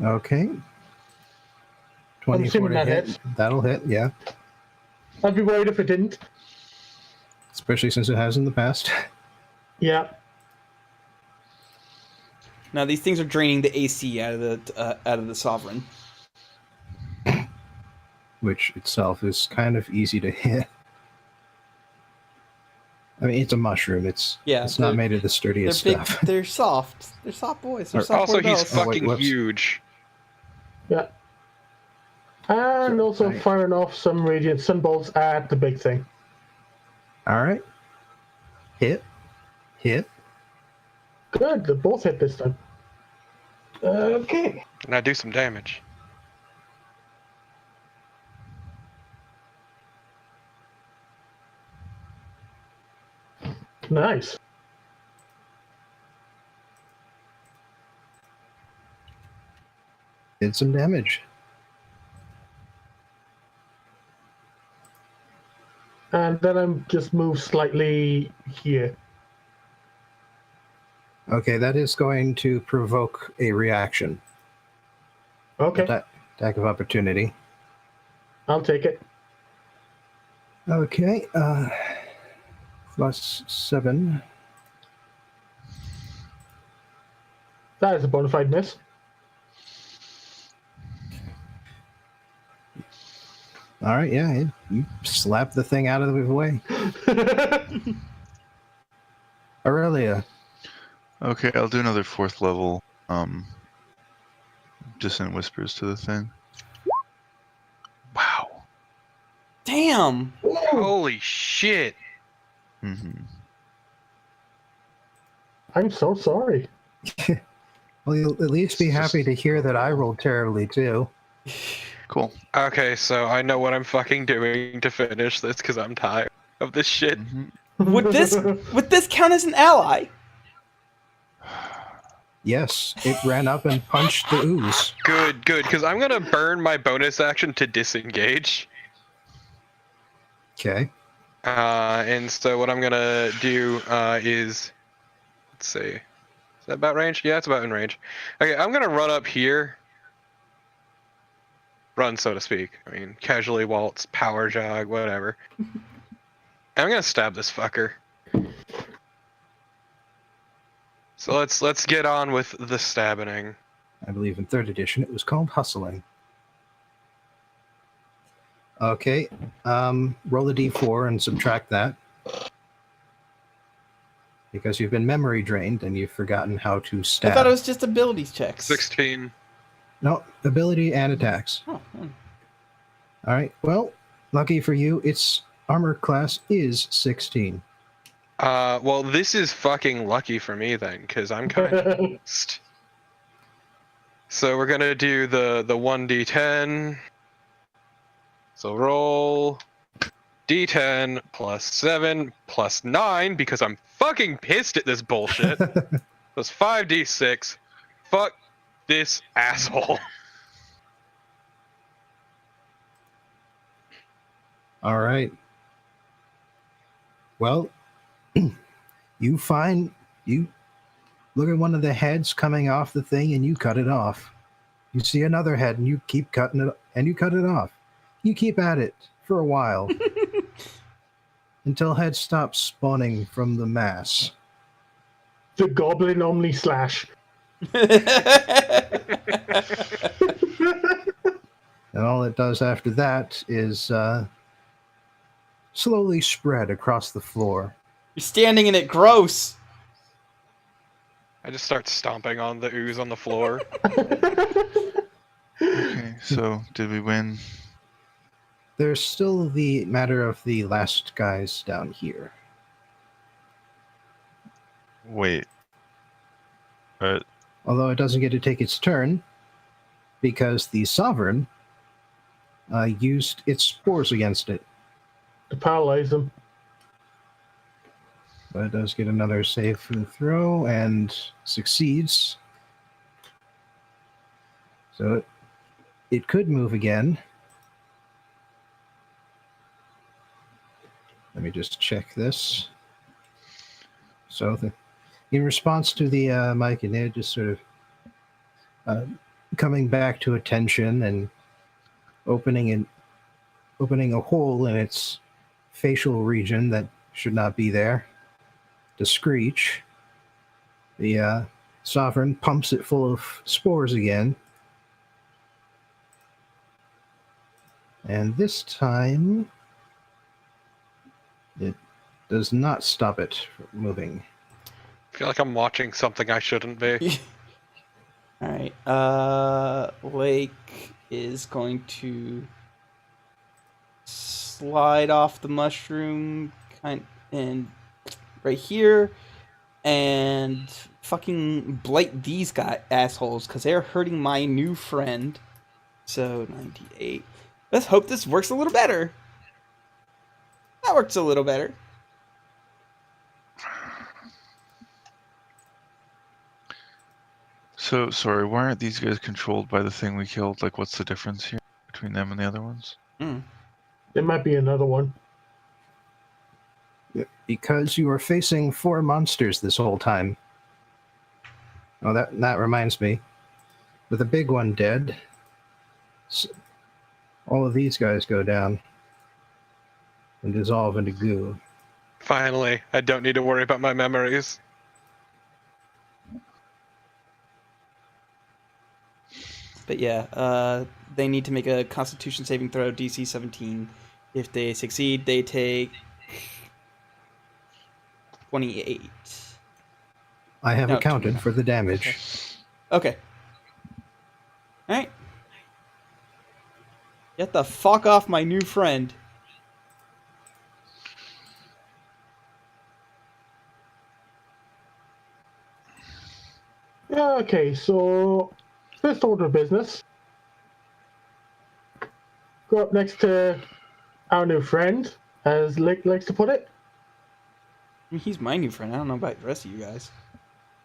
Okay. I'm 24 assuming to that hit. hits. That'll hit, yeah. I'd be worried if it didn't. Especially since it has in the past. Yeah. now these things are draining the AC out of the sovereign. Which itself is kind of easy to hit. I mean, it's a mushroom. It's not they're- made of the They're sturdiest big. stuff. They're soft. They're soft boys. They're soft Also, boy he's bells. wait, fucking whoops. huge. Yeah. And So, also right. firing off some radiant sunbolts at the big thing. All right. Hit. Good, they both hit this time. Okay. Now do some damage. Nice. Did some damage. And then I'm just move slightly here. Okay, that is going to provoke a reaction. Okay, Attack of opportunity. I'll take it. Okay, plus 7. That is a bona fide miss. All right, yeah, you slap the thing out of the way. Aurelia. Okay, I'll do another 4th level dissonant whispers to the thing. Wow. Damn. Holy shit. Mm-hmm. I'm so sorry. Well, you'll at least be happy to hear that I rolled terribly too. Cool. Okay, so I know what I'm fucking doing to finish this because I'm tired of this shit. Mm-hmm. Would this count as an ally? Yes, it ran up and punched the ooze. Good, because I'm gonna burn my bonus action to disengage. Okay. And so what I'm gonna do is, let's see, is that about range? Yeah, it's about in range. Okay, I'm gonna run up here. Run, so to speak. I mean, casually waltz, power jog, whatever. And I'm gonna stab this fucker. So let's get on with the stabbing. I believe in 3rd edition it was called hustling. Okay, roll a d4 and subtract that. Because you've been memory drained and you've forgotten how to stab. I thought it was just abilities checks. 16. No, ability and attacks. Oh, All right, well, lucky for you, its armor class is 16. Well, this is fucking lucky for me then, because I'm kind of pissed. So we're gonna do the 1d10. So roll d10 plus 7 plus 9 because I'm fucking pissed at this bullshit. That's 5d6. Fuck this asshole. All right. Well, You look at one of the heads coming off the thing and you cut it off. You see another head and you keep cutting it and you cut it off. You keep at it for a while until heads stop spawning from the mass. The goblin only slash. And all it does after that is slowly spread across the floor. You're standing in it. Gross. I just start stomping on the ooze on the floor. Okay, so did we win? There's still the matter of the last guys down here. Wait. Although it doesn't get to take its turn because the Sovereign used its spores against it. To paralyze them. But it does get another save and throw and succeeds. So it could move again. Let me just check this. So in response to the mic, and it just sort of coming back to attention and opening a hole in its facial region that should not be there. To screech, the Sovereign pumps it full of spores again. And this time, it does not stop it from moving. I feel like I'm watching something I shouldn't be. Alright, Lake is going to slide off the mushroom and right here and fucking blight these assholes because they're hurting my new friend. So 98. Let's hope this works a little better. That works a little better. So, sorry, why aren't these guys controlled by the thing we killed? Like, what's the difference here between them and the other ones? There might be another one. Because you were facing 4 monsters this whole time. Oh, that reminds me. With the big one dead, all of these guys go down and dissolve into goo. Finally, I don't need to worry about my memories. But yeah, they need to make a Constitution saving throw, DC 17. If they succeed, they take 28. I have No, accounted 29. for the damage. Okay. Alright. Get the fuck off my new friend. Yeah, okay, so first order of business. Go up next to our new friend, as Lick likes to put it. I mean, he's my new friend. I don't know about the rest of you guys.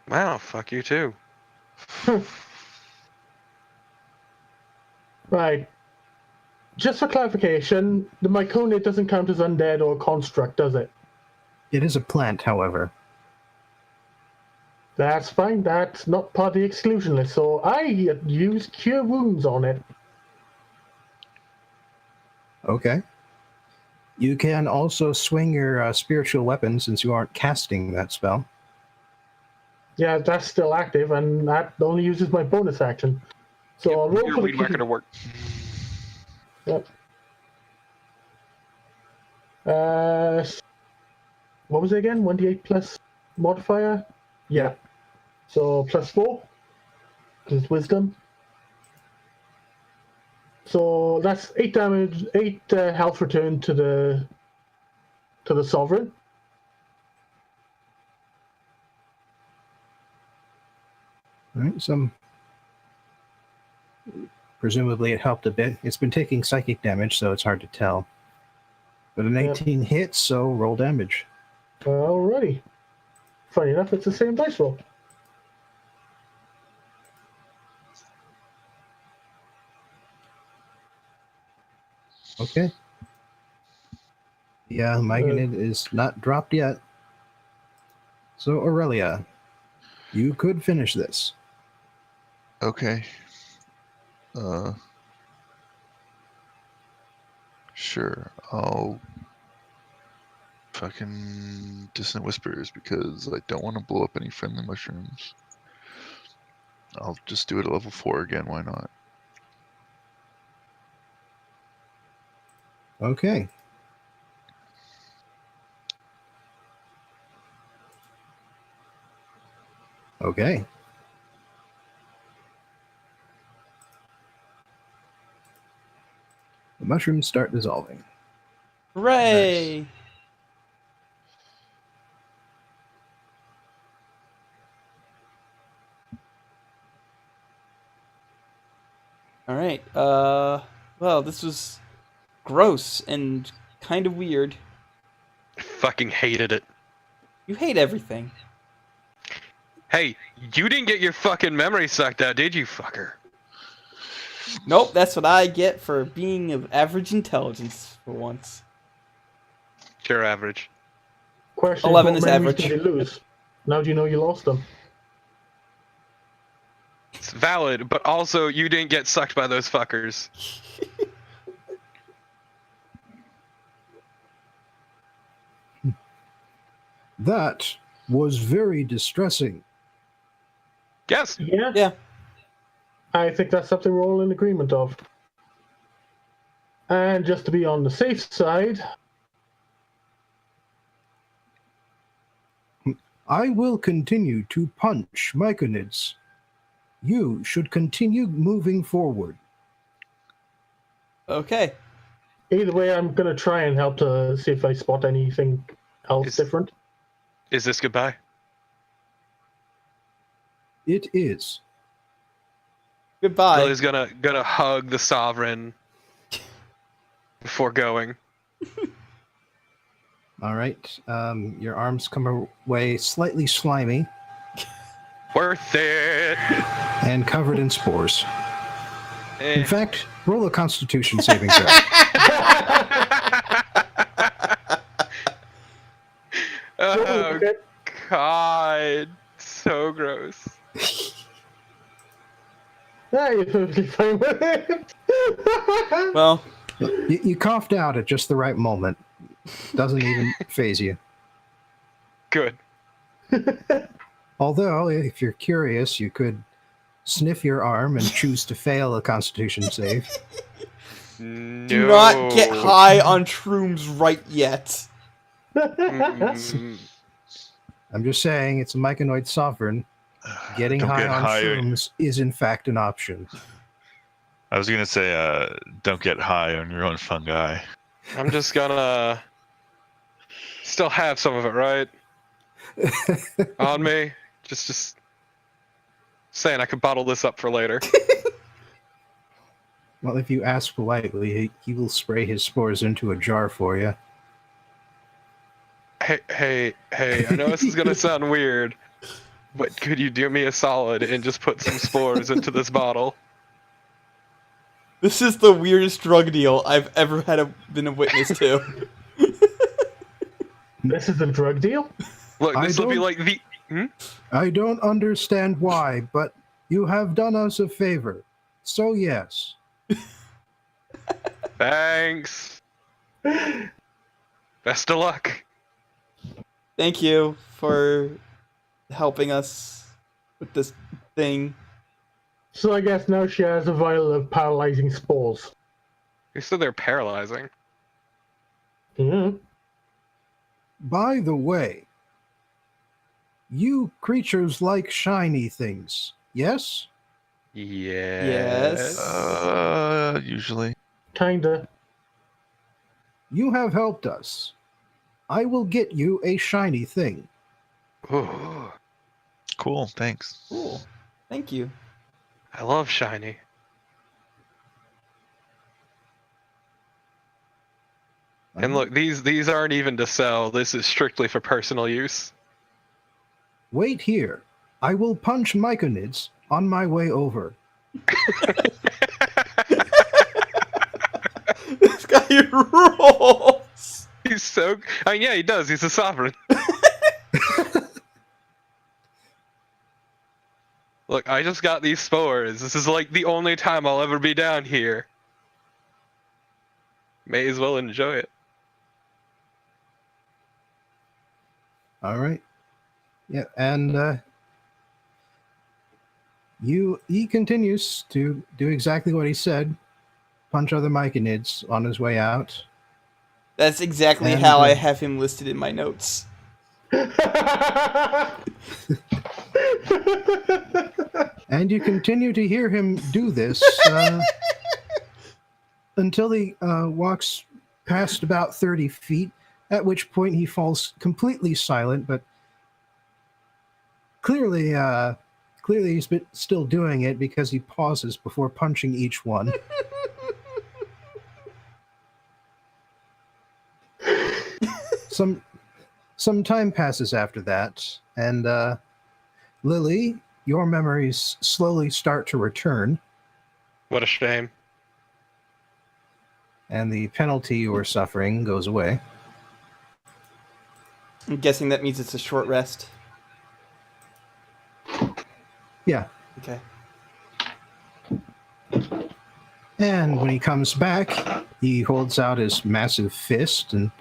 Wow, fuck you too. Right. Just for clarification, the Myconiid doesn't count as undead or construct, does it? It is a plant, however. That's fine. That's not part of the exclusion list. So I use Cure Wounds on it. Okay. You can also swing your spiritual weapon since you aren't casting that spell. Yeah, that's still active, and that only uses my bonus action. So I'll roll Your for the weed whacker to work. Yep. What was it again? 1d8 plus modifier? Yeah. So plus 4, because it's wisdom. So that's 8 damage, 8 health return to the Sovereign. All right, presumably it helped a bit. It's been taking psychic damage, so it's hard to tell. But an 18 hits, so roll damage. Alrighty. Funny enough, it's the same dice roll. Okay. Yeah, Mygonid is not dropped yet. So, Aurelia, you could finish this. Okay. Sure. I'll fucking dissonant whispers because I don't want to blow up any friendly mushrooms. I'll just do it at level 4 again. Why not? Okay. Okay. The mushrooms start dissolving. Hooray! All right. Well, this was gross and kind of weird. I fucking hated it. You hate everything. Hey, you didn't get your fucking memory sucked out, did you, fucker? Nope, that's what I get for being of average intelligence for once. You're average. Question: 11 what is memories average. did you lose? Now do you know you lost them? It's valid, but also you didn't get sucked by those fuckers. That was very distressing. Yes. Yeah. Yeah. I think that's something we're all in agreement of. And just to be on the safe side, I will continue to punch Myconids. You should continue moving forward. Okay. either way, I'm going to try and help to see if I spot anything else different. Is this goodbye? It is. Goodbye. Lily's gonna hug the sovereign before going. All right. Your arms come away slightly slimy Worth it. and covered in spores. Eh. In fact, roll a Constitution saving throw. Oh Okay. God, so gross. Yeah, you're perfectly fine with it. Well, You coughed out at just the right moment. Doesn't even phase you. Good. Although, if you're curious, you could sniff your arm and choose to fail a Constitution save. No. do not get high on shrooms right yet. Mm, I'm just saying, it's a myconoid sovereign. Getting Don't high get on high. shrooms is, in fact, an option. I was gonna say, don't get high on your own fungi. I'm just gonna still have some of it, right? On me. Just saying I could bottle this up for later. Well, if you ask politely, he will spray his spores into a jar for you. Hey, I know this is gonna sound weird, but could you do me a solid and just put some spores into this bottle? This is the weirdest drug deal I've ever been a witness to. This is a drug deal? Look, I this will be don't- like the... I don't understand why, but you have done us a favor. So, yes. Thanks. Best of luck. Thank you for helping us with this thing. So I guess now she has a vial of paralyzing spores. You said they're paralyzing. Mm-hmm. By the way, you creatures like shiny things, yes? Yes. Usually. Kinda. You have helped us. I will get you a shiny thing. Ooh, Cool, thanks. Cool. Thank you. I love shiny. And look, these aren't even to sell. This is strictly for personal use. Wait here. I will punch myconids on my way over. This guy rules. He's so... I mean, yeah, he does. He's a sovereign. Look, I just got these spores. This is like the only time I'll ever be down here. May as well enjoy it. All right. Yeah, and he continues to do exactly what he said. Punch other Myconids on his way out. That's exactly And, how I have him listed in my notes. And you continue to hear him do this until he walks past about 30 feet, at which point he falls completely silent, but clearly he's still doing it because he pauses before punching each one. Some time passes after that, and Lily, your memories slowly start to return, What a shame. and the penalty you were suffering goes away. I'm guessing that means it's a short rest. Yeah. Okay. And when he comes back, he holds out his massive fist and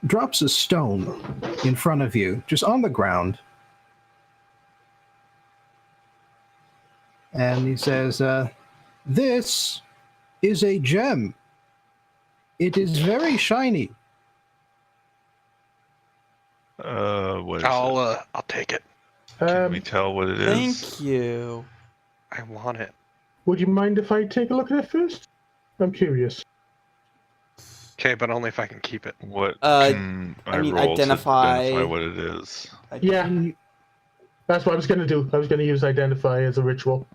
drops a stone in front of you, just on the ground. And he says, this is a gem. It is very shiny. What is it? I'll take it. Can we tell what it is? Thank you. I want it. Would you mind if I take a look at it first? I'm curious. Okay, but only if I can keep it. What I can mean, roll identify- to identify what it is? Yeah, that's what I was going to do. I was going to use identify as a ritual.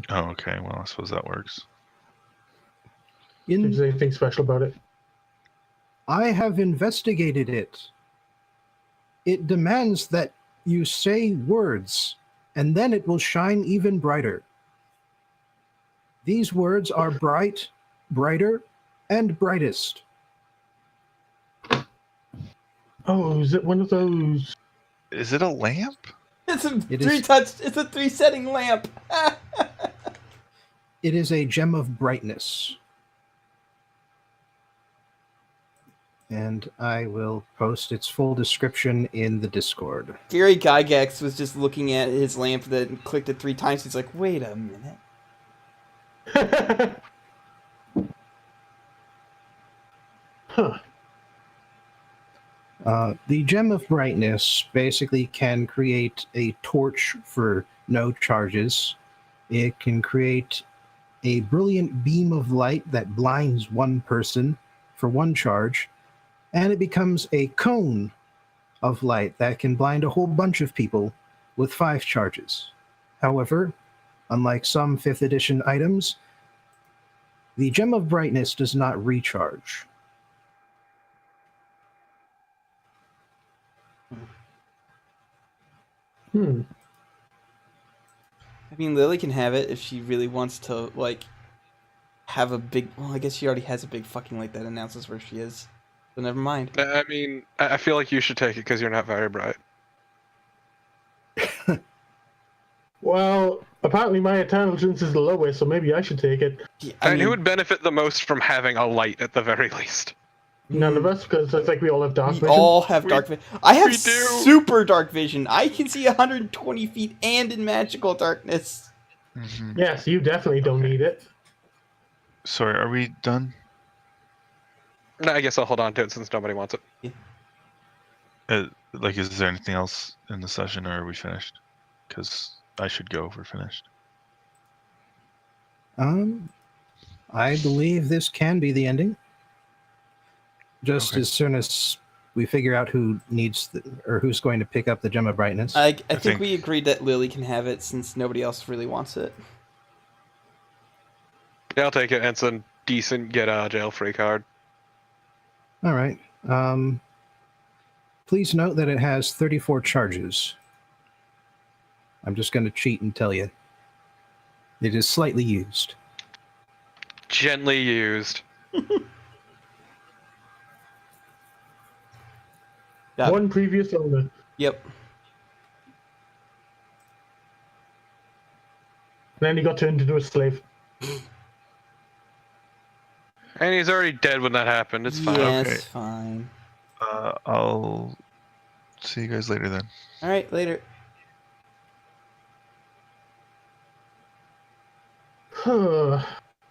Oh, okay. Well, I suppose that works. If there's anything special about it. I have investigated it. It demands that you say words, and then it will shine even brighter. These words are bright, brighter, and brightest. Oh, is it one of those? Is it a lamp? It's a It three is- touch. It's a 3-setting lamp. It is a gem of brightness. And I will post its full description in the Discord. Gary Gygax was just looking at his lamp that clicked it 3 times. He's like, "Wait a minute." Huh. The gem of brightness basically can create a torch for no charges. It can create a brilliant beam of light that blinds one person for 1 charge, and it becomes a cone of light that can blind a whole bunch of people with 5 charges. However, unlike some 5th edition items, the gem of brightness does not recharge. Hmm. I mean, Lily can have it if she really wants to, like, have a big. Well, I guess she already has a big fucking light that announces where she is. So never mind. I mean, I feel like you should take it because you're not very bright. Well, apparently my intelligence is the lowest, so maybe I should take it. Yeah, And who would benefit the most from having a light at the very least? None of us, because it's like we all have dark we vision. all have dark vision. I have we do. super dark vision. I can see 120 feet and in magical darkness. Mm-hmm. Yes, you definitely don't need it. Sorry, are we done? No, I guess I'll hold on to it since nobody wants it. Is there anything else in the session, or are we finished? Because I should go if we're finished. I believe this can be the ending. Just Okay. as soon as we figure out who needs or who's going to pick up the gem of brightness. I think think- we agreed that Lily can have it since nobody else really wants it. Yeah, I'll take it. It's a decent get out of jail free card. All right. Please note that it has 34 charges. I'm just going to cheat and tell you. It is slightly used. Gently used. Got it. One previous owner. Yep. then he got turned into a slave. And he's already dead when that happened. It's fine. Yeah, Okay. it's fine. I'll see you guys later then. All right, later.